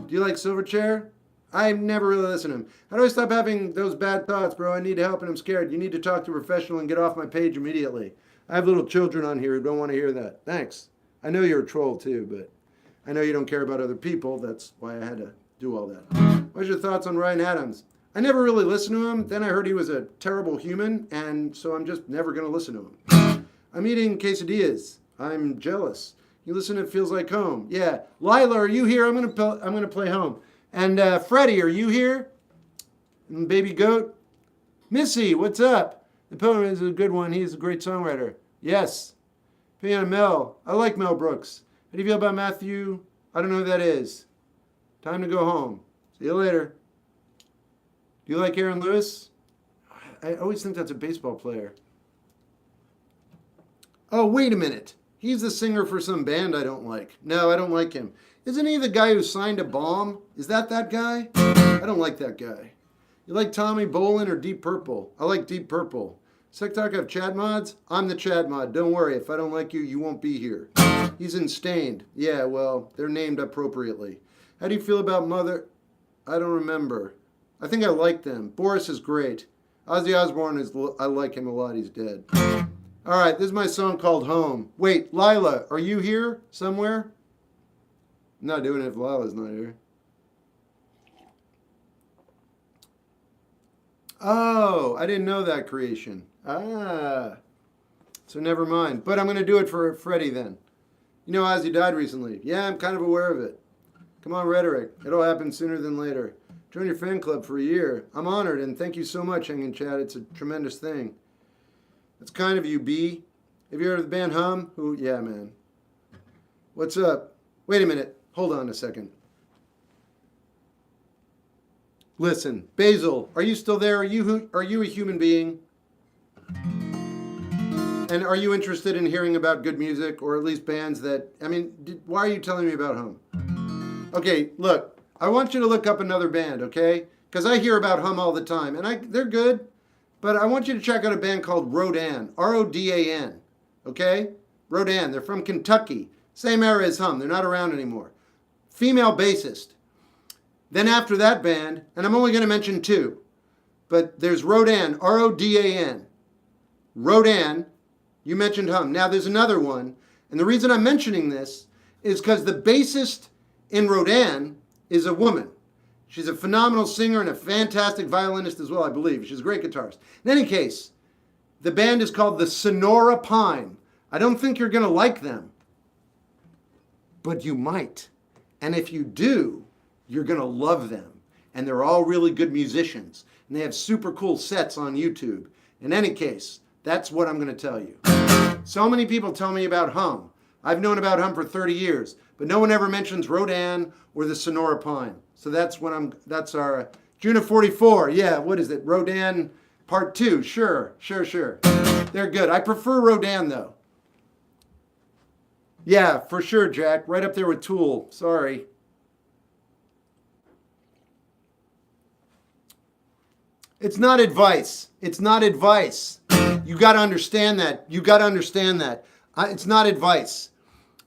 S1: Do you like Silverchair? I never really listen to him. How do I stop having those bad thoughts, bro? I need help and I'm scared. You need to talk to a professional and get off my page immediately. I have little children on here who don't want to hear that. Thanks. I know you're a troll too, but I know you don't care about other people. That's why I had to do all that. What's your thoughts on Ryan Adams? I never really listened to him. Then I heard he was a terrible human, and so I'm just never going to listen to him. I'm eating quesadillas. I'm jealous. You listen to It Feels Like Home. Yeah. Lila, are you here? I'm gonna play home. And Freddie, are you here? And Baby Goat? Missy, what's up? The Pilgrim is a good one. He's a great songwriter. Yes. Piano Mel. I like Mel Brooks. How do you feel about Matthew? I don't know who that is. Time to go home. See you later. Do you like Aaron Lewis? I always think that's a baseball player. Oh, wait a minute. He's the singer for some band I don't like. No, I don't like him. Isn't he the guy who signed a bomb? Is that guy? I don't like that guy. You like Tommy Bolin or Deep Purple? I like Deep Purple. SecTalk have Chad mods? I'm the Chad mod. Don't worry. If I don't like you, you won't be here. He's in Stained. Yeah, well, they're named appropriately. How do you feel about Mother? I don't remember. I think I like them. Boris is great. Ozzy Osbourne I like him a lot. He's dead. All right, this is my song called Home. Wait, Lila, are you here somewhere? I'm not doing it if Lila's not here. Oh, I didn't know that creation. Ah. So never mind. But I'm going to do it for Freddie then. You know Ozzy died recently. Yeah, I'm kind of aware of it. Come on, Rhetoric. It'll happen sooner than later. Join your fan club for a year. I'm honored, and thank you so much, Hanging Chat. It's a tremendous thing. That's kind of you, B. Have you heard of the band Hum? Who? Yeah, man. What's up? Wait a minute. Hold on a second. Listen, Basil, are you still there? Are you a human being? And are you interested in hearing about good music, or at least bands that, why are you telling me about Hum? Okay, look, I want you to look up another band, okay? Because I hear about Hum all the time, and they're good, but I want you to check out a band called Rodan, R-O-D-A-N, okay? Rodan, they're from Kentucky. Same era as Hum, they're not around anymore. Female bassist. Then after that band, and I'm only going to mention two, but there's Rodan, R-O-D-A-N. Rodan, you mentioned Hum. Now there's another one, and the reason I'm mentioning this is because the bassist in Rodan is a woman. She's a phenomenal singer and a fantastic violinist as well, I believe. She's a great guitarist. In any case, the band is called the Sonora Pine. I don't think you're going to like them, but you might. And if you do, you're going to love them. And they're all really good musicians. And they have super cool sets on YouTube. In any case, that's what I'm going to tell you. So many people tell me about Hum. I've known about Hum for 30 years, but no one ever mentions Rodan or the Sonora Pine. So that's our June of 44. Yeah, what is it? Rodan Part 2. Sure. They're good. I prefer Rodan though. Yeah, for sure, Jack. Right up there with Tool. Sorry. It's not advice. It's not advice. You got to understand that. You got to understand that. It's not advice.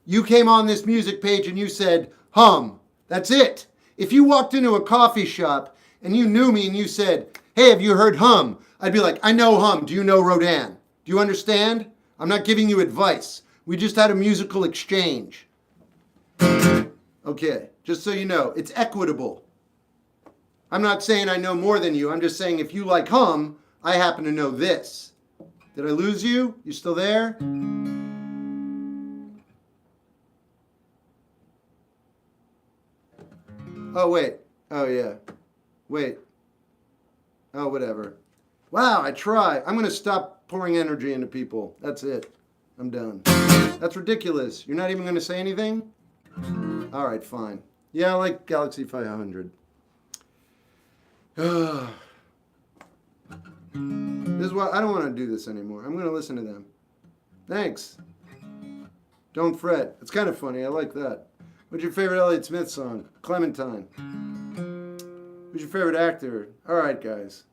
S1: You came on this music page and you said, hum. That's it. If you walked into a coffee shop and you knew me and you said, hey, have you heard hum? I'd be like, I know hum. Do you know Rodin? Do you understand? I'm not giving you advice. We just had a musical exchange. Okay, just so you know, it's equitable. I'm not saying I know more than you. I'm just saying if you like hum, I happen to know this. Did I lose you? You still there? Oh, wait. Oh, yeah. Wait. Oh, whatever. Wow, I try. I'm going to stop pouring energy into people. That's it. I'm done. That's ridiculous. You're not even going to say anything? All right, fine. Yeah, I like Galaxy 500. This is why I don't want to do this anymore. I'm going to listen to them. Thanks. Don't fret. It's kind of funny. I like that. What's your favorite Elliott Smith song? Clementine. Who's your favorite actor? All right, guys.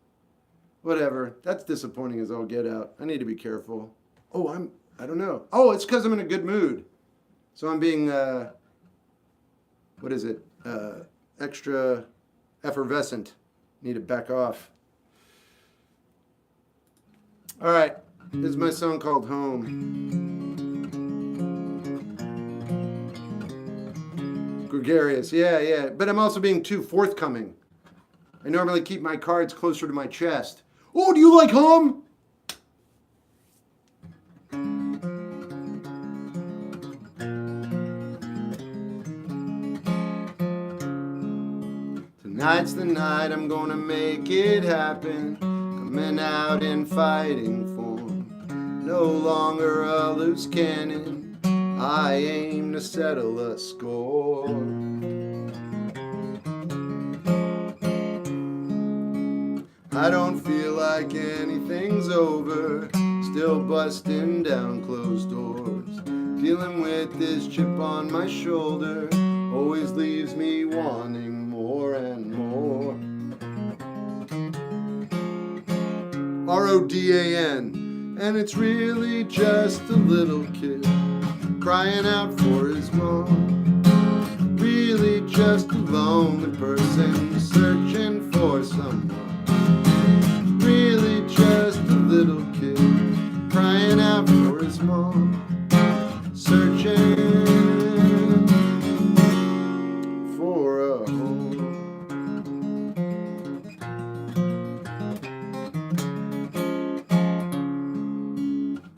S1: Whatever. That's disappointing as all get out. I need to be careful. Oh, I don't know. Oh, it's because I'm in a good mood. So I'm being, what is it? Extra effervescent. Need to back off. All right. This is my song called Home. Gregarious. Yeah. But I'm also being too forthcoming. I normally keep my cards closer to my chest. Oh, do you like hum? Tonight's the night I'm gonna make it happen. Coming out in fighting form. No longer a loose cannon. I aim to settle a score. I don't feel like anything's over. Still busting down closed doors. Dealing with this chip on my shoulder always leaves me wanting more and more. Rodan, and it's really just a little kid crying out for his mom. Really just a lonely person searching for someone. Really just a little kid crying out for his mom. Searching for a home.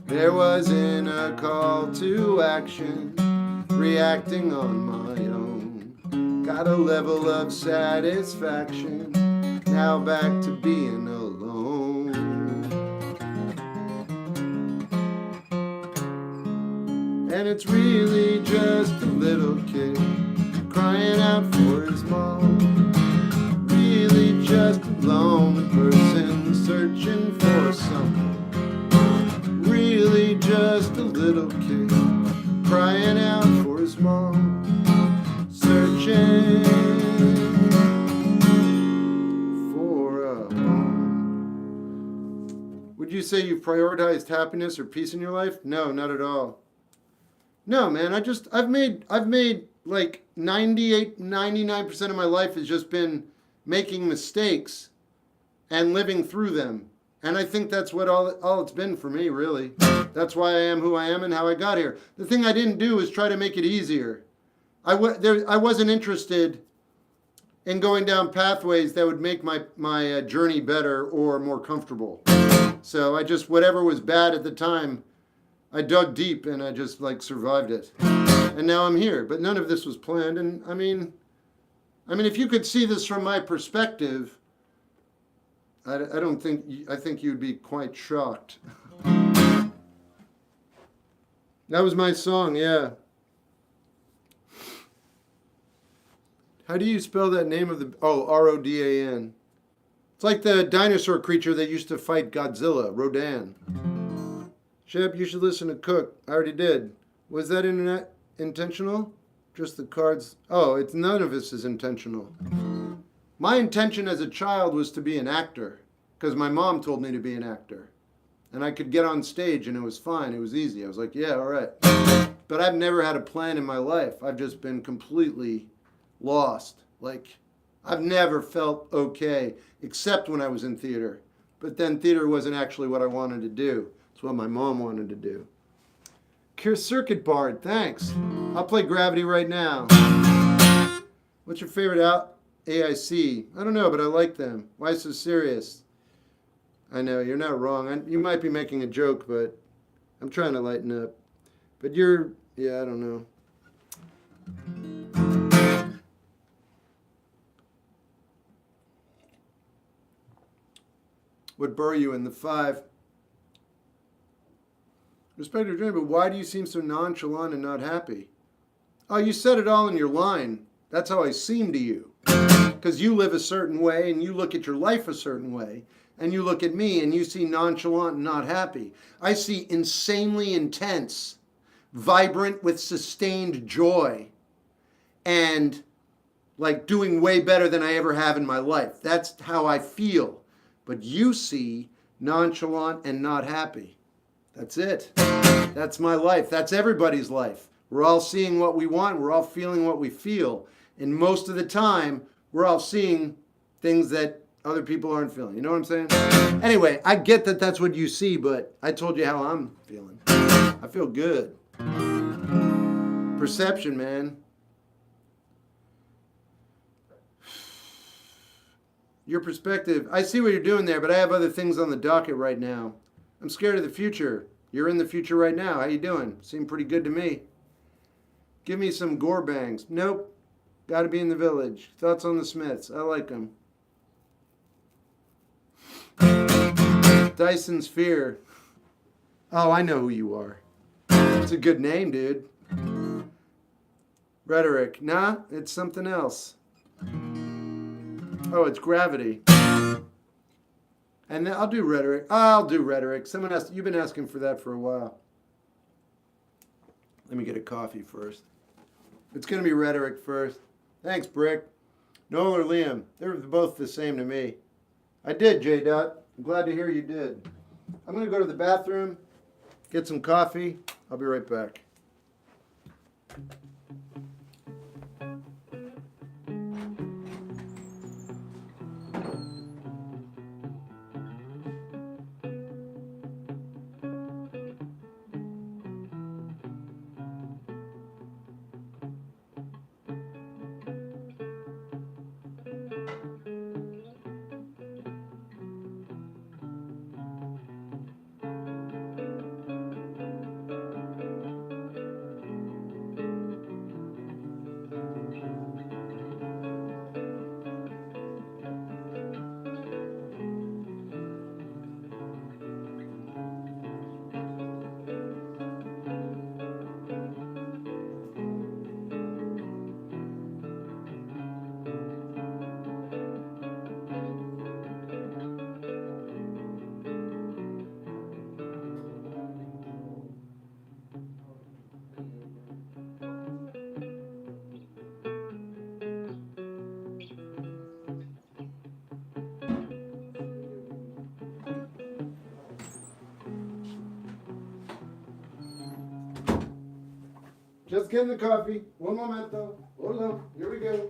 S1: There wasn't a call to action, reacting on my own. Got a level of satisfaction, now back to being alone. And it's really just a little kid crying out for his mom. Really just a lonely person searching for someone. Really just a little kid crying out for his mom. Searching for a home. Would you say you've prioritized happiness or peace in your life? No, not at all. No, man, I've made like 98, 99% of my life has just been making mistakes and living through them. And I think that's what all it's been for me, really. That's why I am who I am and how I got here. The thing I didn't do is try to make it easier. I wasn't interested in going down pathways that would make my journey better or more comfortable. So I just, whatever was bad at the time, I dug deep and I just like survived it. And now I'm here. But none of this was planned. And I mean, if you could see this from my perspective, I think you'd be quite shocked. That was my song, yeah. How do you spell that name of the... Oh, Rodan. It's like the dinosaur creature that used to fight Godzilla, Rodan. Shep, you should listen to Cook. I already did. Was that internet? intentional? Just the cards? Oh, it's none of this is intentional. My intention as a child was to be an actor because my mom told me to be an actor. And I could get on stage and it was fine. It was easy. I was like, yeah, all right. But I've never had a plan in my life. I've just been completely lost. Like, I've never felt okay except when I was in theater. But then theater wasn't actually what I wanted to do. It's what my mom wanted to do. Circuit Bard, thanks. I'll play Gravity right now. What's your favorite AIC? I don't know, but I like them. Why so serious? I know, you're not wrong. You might be making a joke, but I'm trying to lighten up. But yeah, I don't know. What burr you in? The 5. Respect your dream, but why do you seem so nonchalant and not happy? Oh, you said it all in your line. That's how I seem to you. Because you live a certain way and you look at your life a certain way. And you look at me and you see nonchalant and not happy. I see insanely intense, vibrant with sustained joy. And like doing way better than I ever have in my life. That's how I feel. But you see nonchalant and not happy. That's it. That's my life. That's everybody's life. We're all seeing what we want. We're all feeling what we feel. And most of the time, we're all seeing things that other people aren't feeling. You know what I'm saying? Anyway, I get that that's what you see, but I told you how I'm feeling. I feel good. Perception, man. Your perspective. I see what you're doing there, but I have other things on the docket right now. I'm scared of the future. You're in the future right now. How you doing? Seem pretty good to me. Give me some gore bangs. Nope. Got to be in the village. Thoughts on the Smiths. I like them. Dyson's Fear. Oh, I know who you are. It's a good name, dude. Rhetoric. Nah, it's something else. Oh, it's Gravity. And then I'll do Rhetoric. I'll do Rhetoric. Someone asked, you've been asking for that for a while. Let me get a coffee first. It's going to be Rhetoric first. Thanks, Brick. Noel or Liam. They're both the same to me. I did, J-Dot. I'm glad to hear you did. I'm going to go to the bathroom, get some coffee. I'll be right back. Just getting the coffee. One momento. Hold on. Here we go.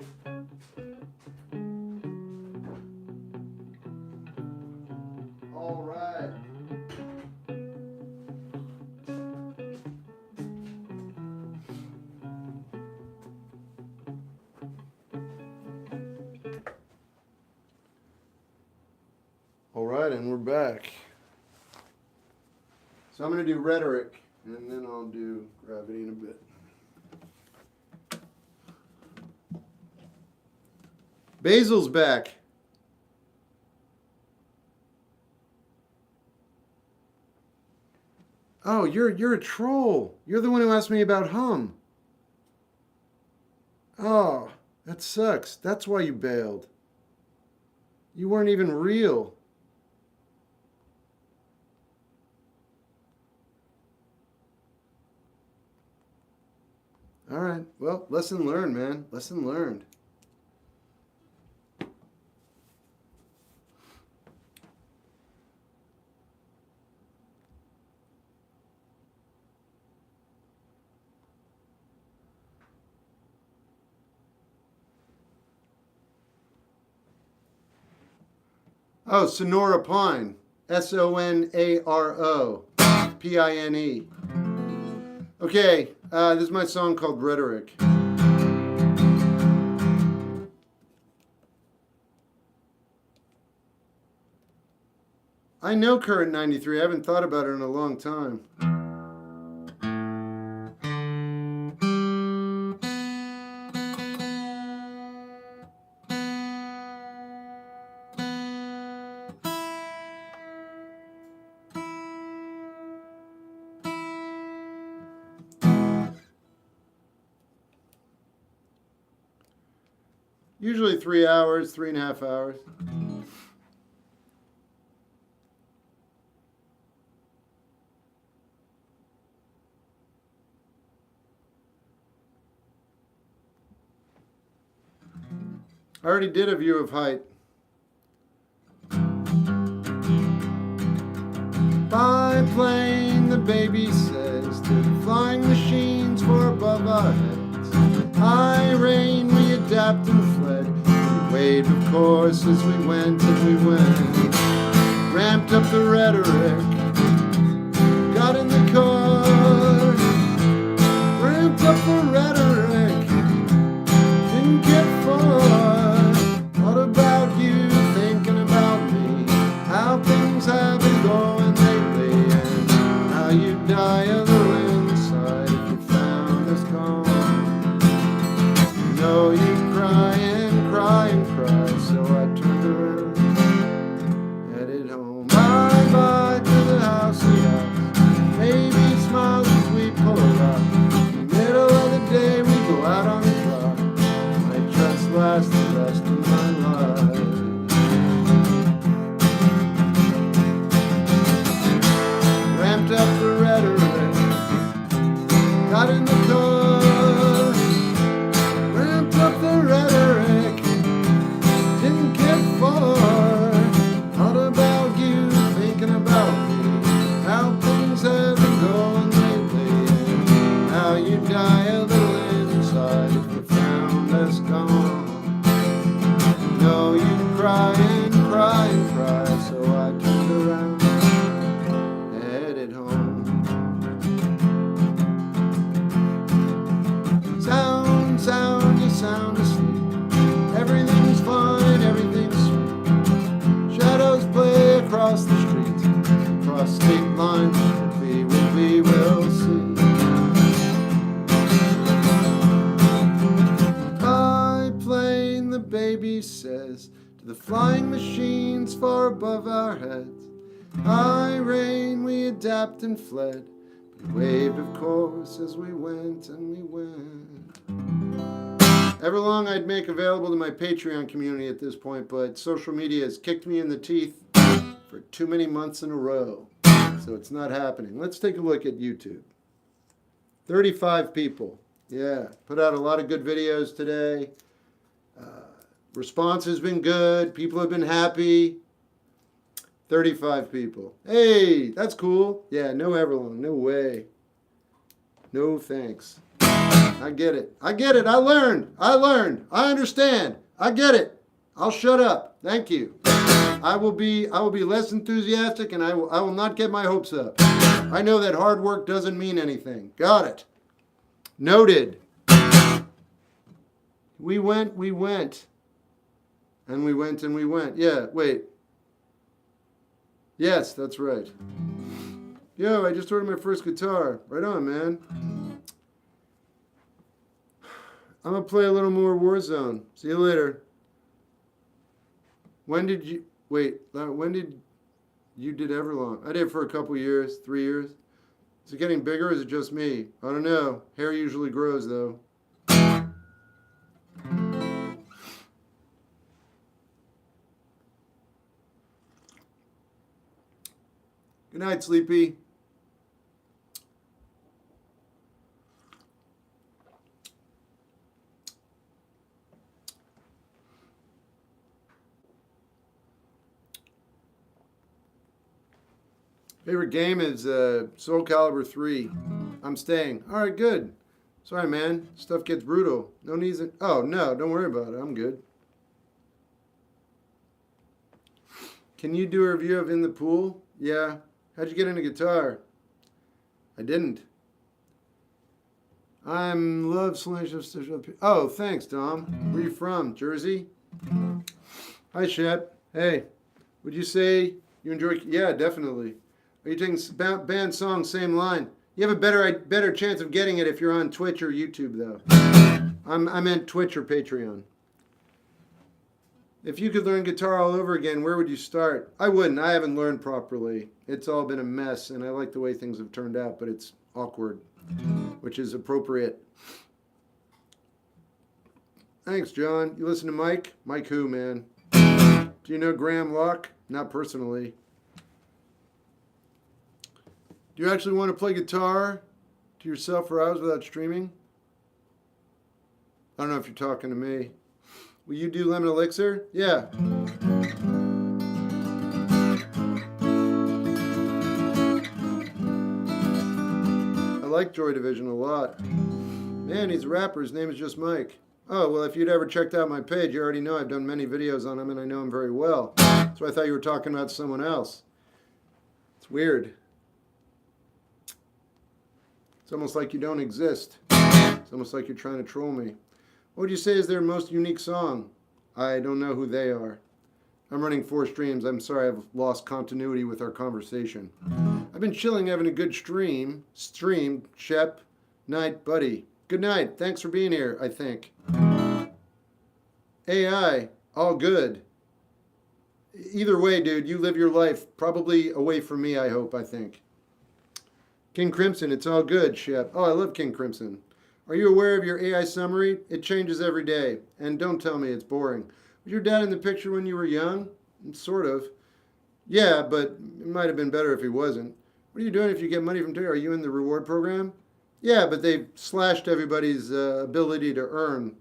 S1: All right. All right, and we're back. So I'm going to do Rhetoric, and then I'll do Gravity in a bit. Basil's back. Oh, you're a troll. You're the one who asked me about Hum. Oh, that sucks. That's why you bailed. You weren't even real. All right. Well, lesson learned, man. Lesson learned. Oh, Sonora Pine. Sonaro Pine. Okay, this is my song called Rhetoric. I know Current 93. I haven't thought about it in a long time. Usually 3 hours, 3.5 hours. I already did a view of height. Biplane, the baby says, to the flying machines for above our heads. High rain, we adapt and fled. We waved, of course, as we went and we went. Ramped up the rhetoric, got in the car. Ramped up the rhetoric, didn't get far. Thought about you, thinking about me, how things have been going lately, and how you'd die a little inside if you found us gone. You know you'd cry and cry and cry, so I turned around, headed home. Bye-bye to the housey house. Baby smiles as we pull out. In the middle of the day we go out on the clock. Might just last the rest of my life. Ramped up the rhetoric, got in the car. Ramped up the rhetoric, didn't get far. Thought about you, thinking about me, how things have been going lately, and how you die a little inside if you found us gone. You know you'd cry and cry and cry, so I turned around, headed home. Sound, sound, you sound asleep. Everything's fine, everything's sweet. Shadows play across the street, across state lines. We will see. Biplane, the baby says, to the flying machines far above our heads. High rain, we adapt and fled. We waved, of course, as we went and we went. Everlong I'd make available to my Patreon community at this point, but social media has kicked me in the teeth for too many months in a row. So it's not happening. Let's take a look at YouTube. 35 people. Yeah, put out a lot of good videos today. Response has been good. People have been happy. 35 people. Hey, that's cool. Yeah, no Everlong. No way. No thanks. I get it. I get it. I learned. I understand. I get it. I'll shut up. Thank you. I will be less enthusiastic, and I will not get my hopes up. I know that hard work doesn't mean anything. Got it. Noted. We went. And we went and we went. Yeah, wait. Yes, that's right. Yo, I just ordered my first guitar. Right on, man. I'm going to play a little more Warzone. See you later. When did you did Everlong? I did it for a couple years, 3 years. Is it getting bigger or is it just me? I don't know. Hair usually grows though. Good night, Sleepy. Favorite game is Soul Calibur 3. I'm staying. All right, good. Sorry, man. Stuff gets brutal. No needs it. Oh, no, don't worry about it. I'm good. Can you do a review of In the Pool? Yeah. How'd you get into guitar? I didn't. I'm love slash. Oh, thanks, Dom. Where you from? Jersey? Hi, Shep. Hey, would you say you enjoy? Yeah, definitely. Are you taking band songs, same line? You have a better chance of getting it if you're on Twitch or YouTube, though. I meant Twitch or Patreon. If you could learn guitar all over again, where would you start? I wouldn't. I haven't learned properly. It's all been a mess, and I like the way things have turned out, but it's awkward, which is appropriate. Thanks, John. You listen to Mike? Mike who, man? Do you know Graham Locke? Not personally. Do you actually want to play guitar to yourself for hours without streaming? I don't know if you're talking to me. Will you do Lemon Elixir? Yeah. I like Joy Division a lot. Man, he's a rapper. His name is just Mike. Oh, well, if you'd ever checked out my page, you already know I've done many videos on him and I know him very well. So I thought you were talking about someone else. It's weird. It's almost like you don't exist. It's almost like you're trying to troll me. What would you say is their most unique song? I don't know who they are. I'm running 4 streams. I'm sorry I've lost continuity with our conversation. I've been chilling, having a good stream. Shep. Night, buddy. Good night. Thanks for being here, I think. AI. All good. Either way, dude, you live your life. Probably away from me, I hope, I think. King Crimson, it's all good, Shep. Oh, I love King Crimson. Are you aware of your AI summary? It changes every day. And don't tell me it's boring. Was your dad in the picture when you were young? Sort of. Yeah, but it might have been better if he wasn't. What are you doing if you get money from Terry? Are you in the reward program? Yeah, but they've slashed everybody's ability to earn.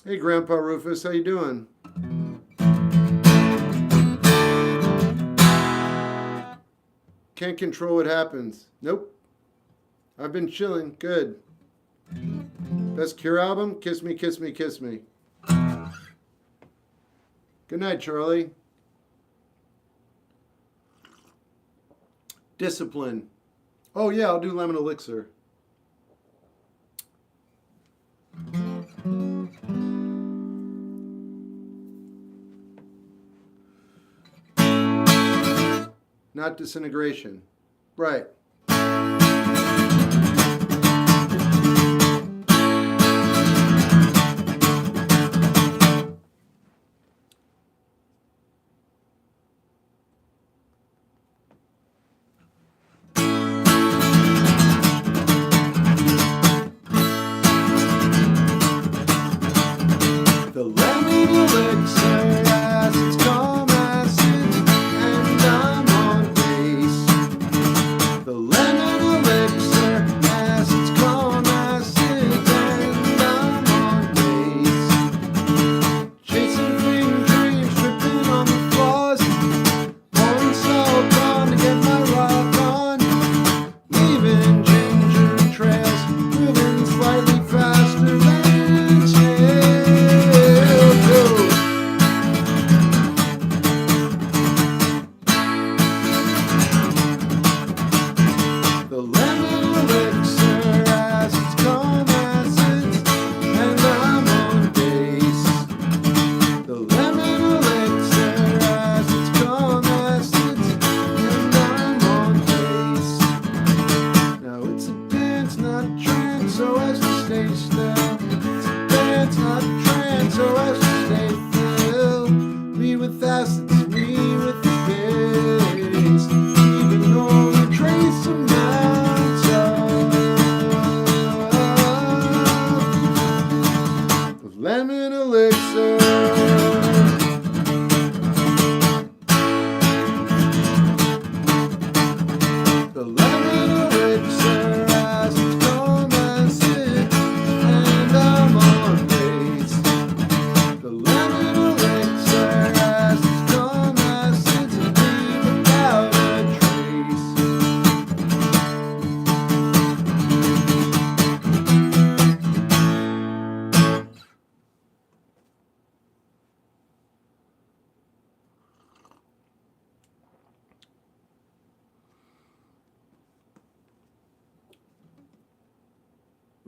S1: Hey, Grandpa Rufus, how you doing? Can't control what happens. Nope. I've been chilling. Good. Best Cure album? Kiss Me, Kiss Me, Kiss Me. Good night, Charlie. Discipline. Oh, yeah, I'll do Lemon Elixir. Not disintegration. Right. The lemon elixir has its calm acid, and I'm on base. The lemon elixir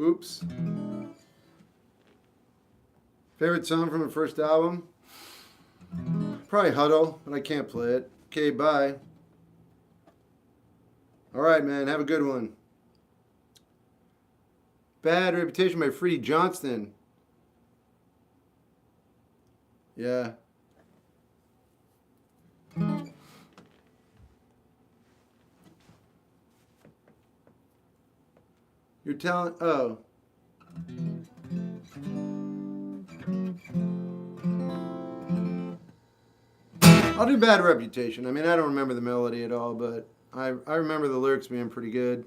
S1: Oops. Favorite song from the first album? Probably Huddle, but I can't play it. Okay, bye. All right, man. Have a good one. Bad Reputation by Freddie Johnston. Yeah. You're telling... Oh. I'll do Bad Reputation. I mean, I don't remember the melody at all, but I remember the lyrics being pretty good.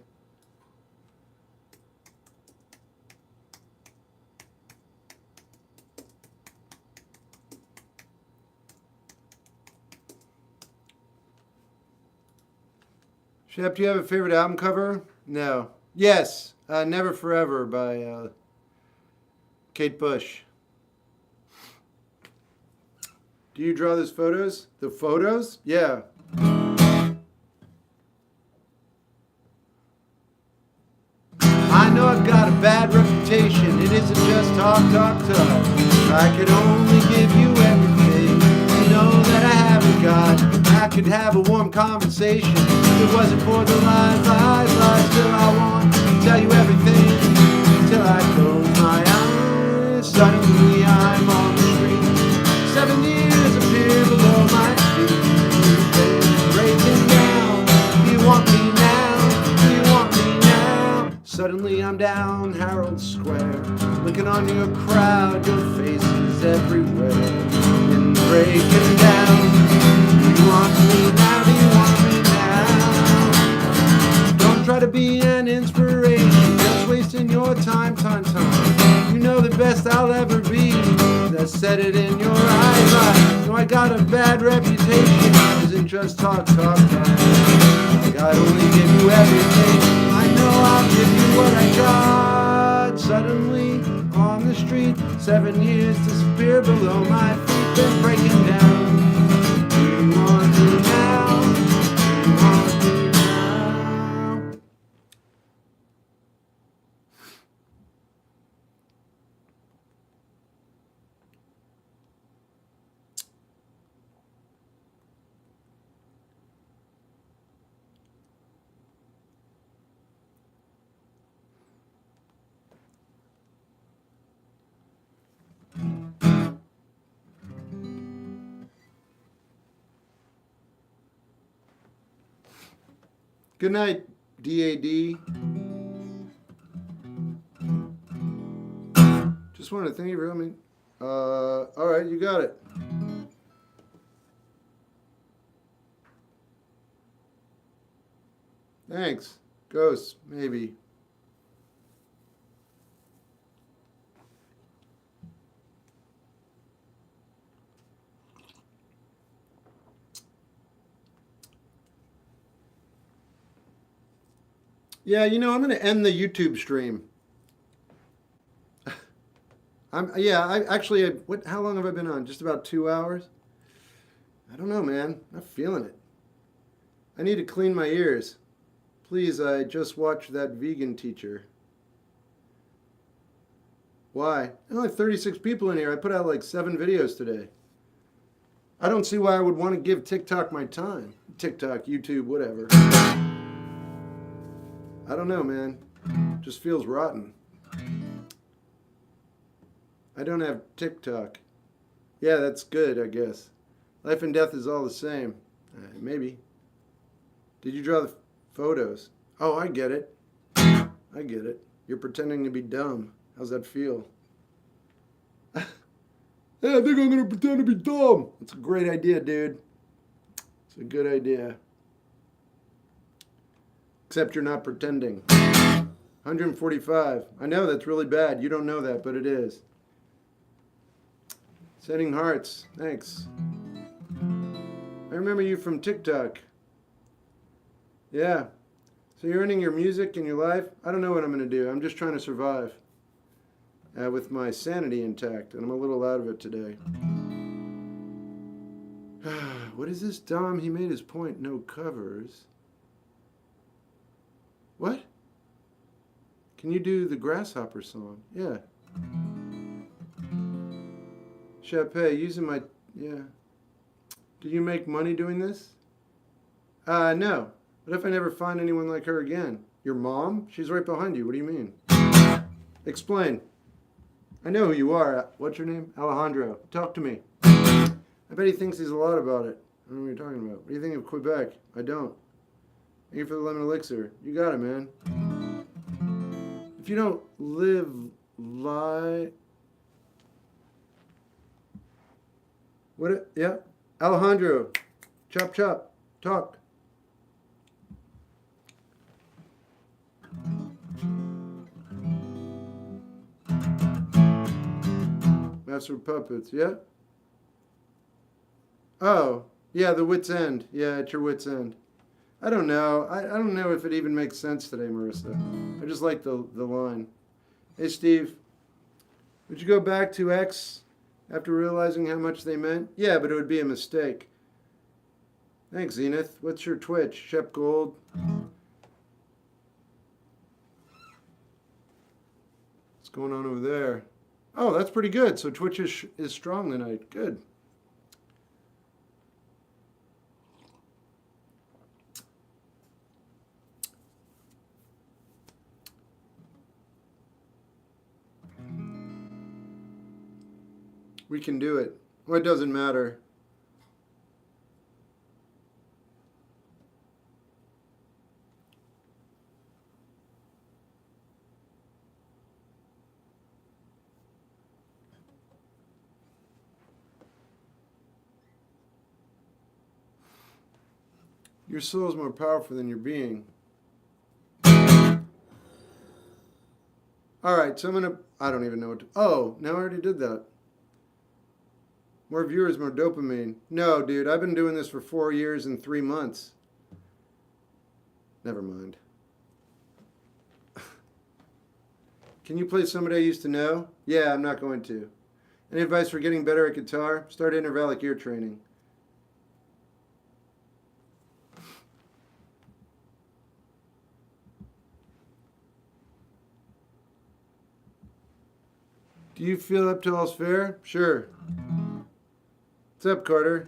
S1: Shep, do you have a favorite album cover? No. Yes. Never Forever by Kate Bush. Do you draw those photos? The photos? Yeah. I know I've got a bad reputation. It isn't just talk, talk, talk. I could only give you everything. You know that I haven't got. I could have a warm conversation. If it wasn't for the lies, lies, lies. Still I want to tell you everything. Till I close my eyes. Suddenly I'm on the street. 7 years appear below my feet. Breaking down. Do you want me now? Do you want me now? Suddenly I'm down Harold Square. Looking on your crowd. Your faces everywhere. And breaking down. Do you want me now? Do you want me now? Don't try to be an inspiration. Just wasting your time. You know the best I'll ever be. That said it in your eyes. Know I got a bad reputation. Isn't just talk, talk, talk. Like I only give you everything. I know I'll give you what I got. Suddenly on the street, 7 years disappear below my feet. Been breaking down. Do you want me now? Do you want me now? Good night, DAD. Just want to thank you for coming. All right, you got it. Thanks. Ghosts, maybe. Yeah, you know, I'm going to end the YouTube stream. How long have I been on? Just about 2 hours? I don't know, man. I'm not feeling it. I need to clean my ears. Please, I just watched that vegan teacher. Why? There's only 36 people in here. I put out like 7 videos today. I don't see why I would want to give TikTok my time. TikTok, YouTube, whatever. I don't know, man. Just feels rotten. I don't have TikTok. Yeah, that's good, I guess. Life and death is all the same. Maybe. Did you draw the photos? Oh, I get it. I get it. You're pretending to be dumb. How's that feel? Yeah, I think I'm going to pretend to be dumb. That's a great idea, dude. It's a good idea. Except you're not pretending. 145. I know that's really bad. You don't know that, but it is. Sending hearts. Thanks. I remember you from TikTok. Yeah. So you're earning your music and your life? I don't know what I'm going to do. I'm just trying to survive. With my sanity intact, and I'm a little out of it today. What is this, Dom? He made his point. No covers. What? Can you do the grasshopper song? Yeah. Shep, using my... Yeah. Do you make money doing this? No. What if I never find anyone like her again? Your mom? She's right behind you. What do you mean? Explain. I know who you are. What's your name? Alejandro. Talk to me. I bet he thinks he's a lot about it. I don't know what you're talking about. What do you think of Quebec? I don't. Thank you for the lemon elixir. You got it, man. If you don't lie... What? Yeah. Alejandro. Chop, chop. Talk. Master of Puppets, yeah? Oh, yeah, the wit's end. Yeah, at your wit's end. I don't know. I don't know if it even makes sense today, Marissa. I just like the line. Hey, Steve, would you go back to X after realizing how much they meant? Yeah, but it would be a mistake. Thanks, Zenith. What's your Twitch? Shep Gold. What's going on over there? Oh, that's pretty good. So Twitch is strong tonight. Good. We can do it. Well, it doesn't matter. Your soul is more powerful than your being. All right, so I don't even know what to... Oh, now I already did that. More viewers, more dopamine. No, dude, I've been doing this for 4 years and 3 months. Never mind. Can you play Somebody I Used to Know? Yeah, I'm not going to. Any advice for getting better at guitar? Start intervallic ear training. Do you feel up to all's fair? Sure. What's up, Carter?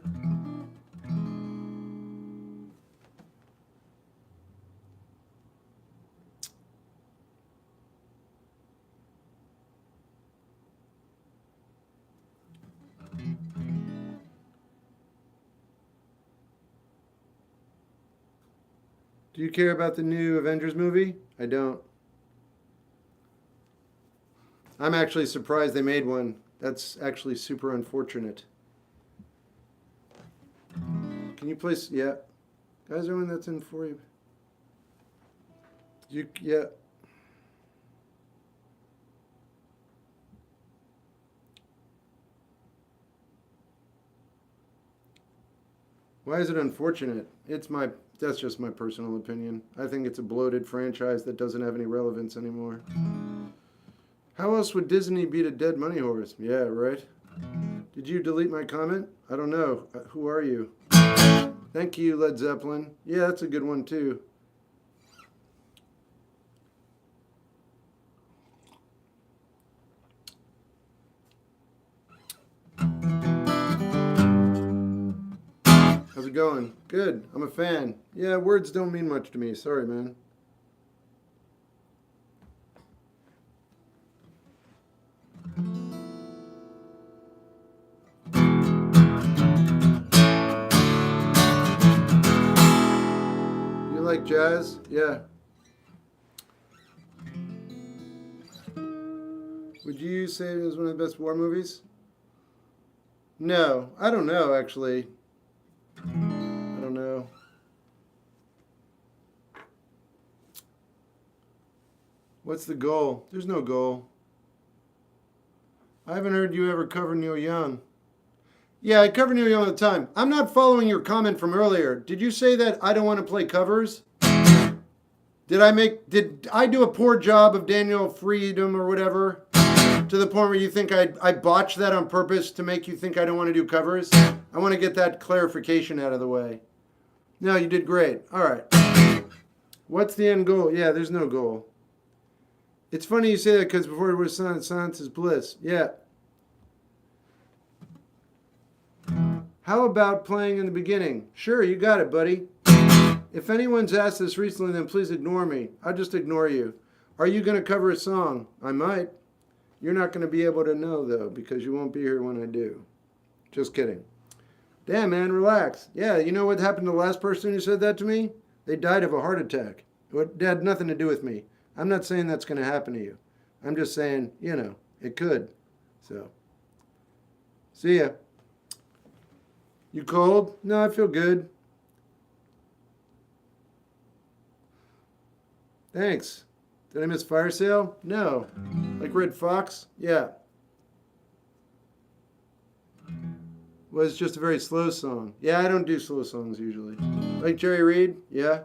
S1: Do you care about the new Avengers movie? I don't. I'm actually surprised they made one. That's actually super unfortunate. Can you place... Yeah. Guys, everyone that's in for you. Yeah. Why is it unfortunate? That's just my personal opinion. I think it's a bloated franchise that doesn't have any relevance anymore. How else would Disney beat a dead money horse? Yeah, right? Did you delete my comment? I don't know. Who are you? Thank you, Led Zeppelin. Yeah, that's a good one, too. How's it going? Good. I'm a fan. Yeah, words don't mean much to me. Sorry, man. Like jazz? Yeah. Would you say it was one of the best war movies? No. I don't know, actually. I don't know. What's the goal? There's no goal. I haven't heard you ever cover Neil Young. Yeah, I cover Neil Young all the time. I'm not following your comment from earlier. Did you say that I don't want to play covers? Did I do a poor job of Daniel Freedom or whatever? To the point where you think I botched that on purpose to make you think I don't want to do covers? I want to get that clarification out of the way. No, you did great. All right. What's the end goal? Yeah, there's no goal. It's funny you say that because before it was silence, silence is bliss. Yeah. How about playing in the beginning? Sure, you got it, buddy. If anyone's asked this recently, then please ignore me. I'll just ignore you. Are you going to cover a song? I might. You're not going to be able to know, though, because you won't be here when I do. Just kidding. Damn, man, relax. Yeah, you know what happened to the last person who said that to me? They died of a heart attack. It had nothing to do with me. I'm not saying that's going to happen to you. I'm just saying, it could. So, see ya. You cold? No, I feel good. Thanks. Did I miss Fire Sale? No. Like Red Fox? Yeah. Was just a very slow song. Yeah, I don't do slow songs usually. Like Jerry Reed? Yeah.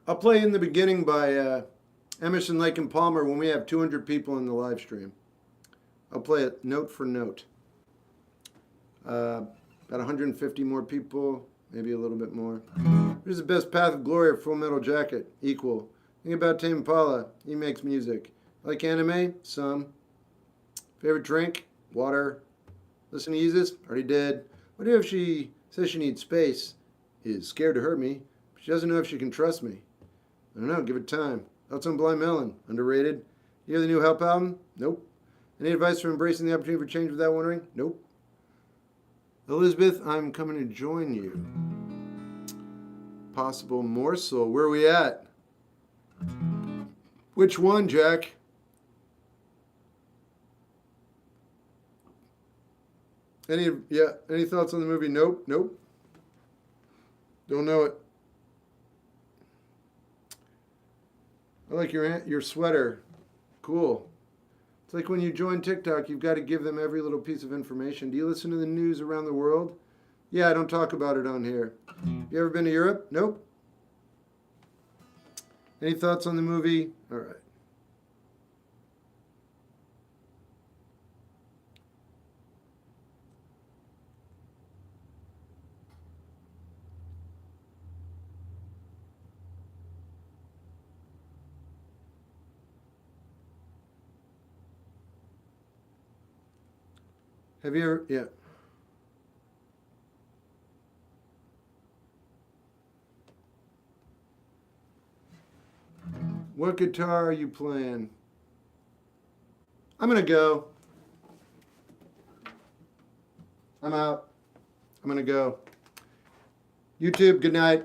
S1: I'll play In the Beginning by Emerson, Lake and Palmer when we have 200 people in the live stream. I'll play it note for note. About 150 more people, maybe a little bit more. Who's the best path of glory or Full Metal Jacket? Equal. Think about Tame Impala. He makes music. Like anime? Some. Favorite drink? Water. Listen to Yeezus? Already did. What do if she says she needs space? Is scared to hurt me, but she doesn't know if she can trust me. I don't know. Give it time. Thoughts on Blind Melon? Underrated. You hear the new Help album? Nope. Any advice for embracing the opportunity for change without wondering? Nope. Elizabeth, I'm coming to join you. Possible morsel. Where are we at? Which one, Jack? Any thoughts on the movie? Nope. Don't know it. I like your sweater. Cool. It's like when you join TikTok, you've got to give them every little piece of information. Do you listen to the news around the world? Yeah, I don't talk about it on here. You ever been to Europe? Nope. Any thoughts on the movie? All right. Have you ever, yeah. What guitar are you playing? I'm going to go. I'm out. I'm going to go. YouTube, good night.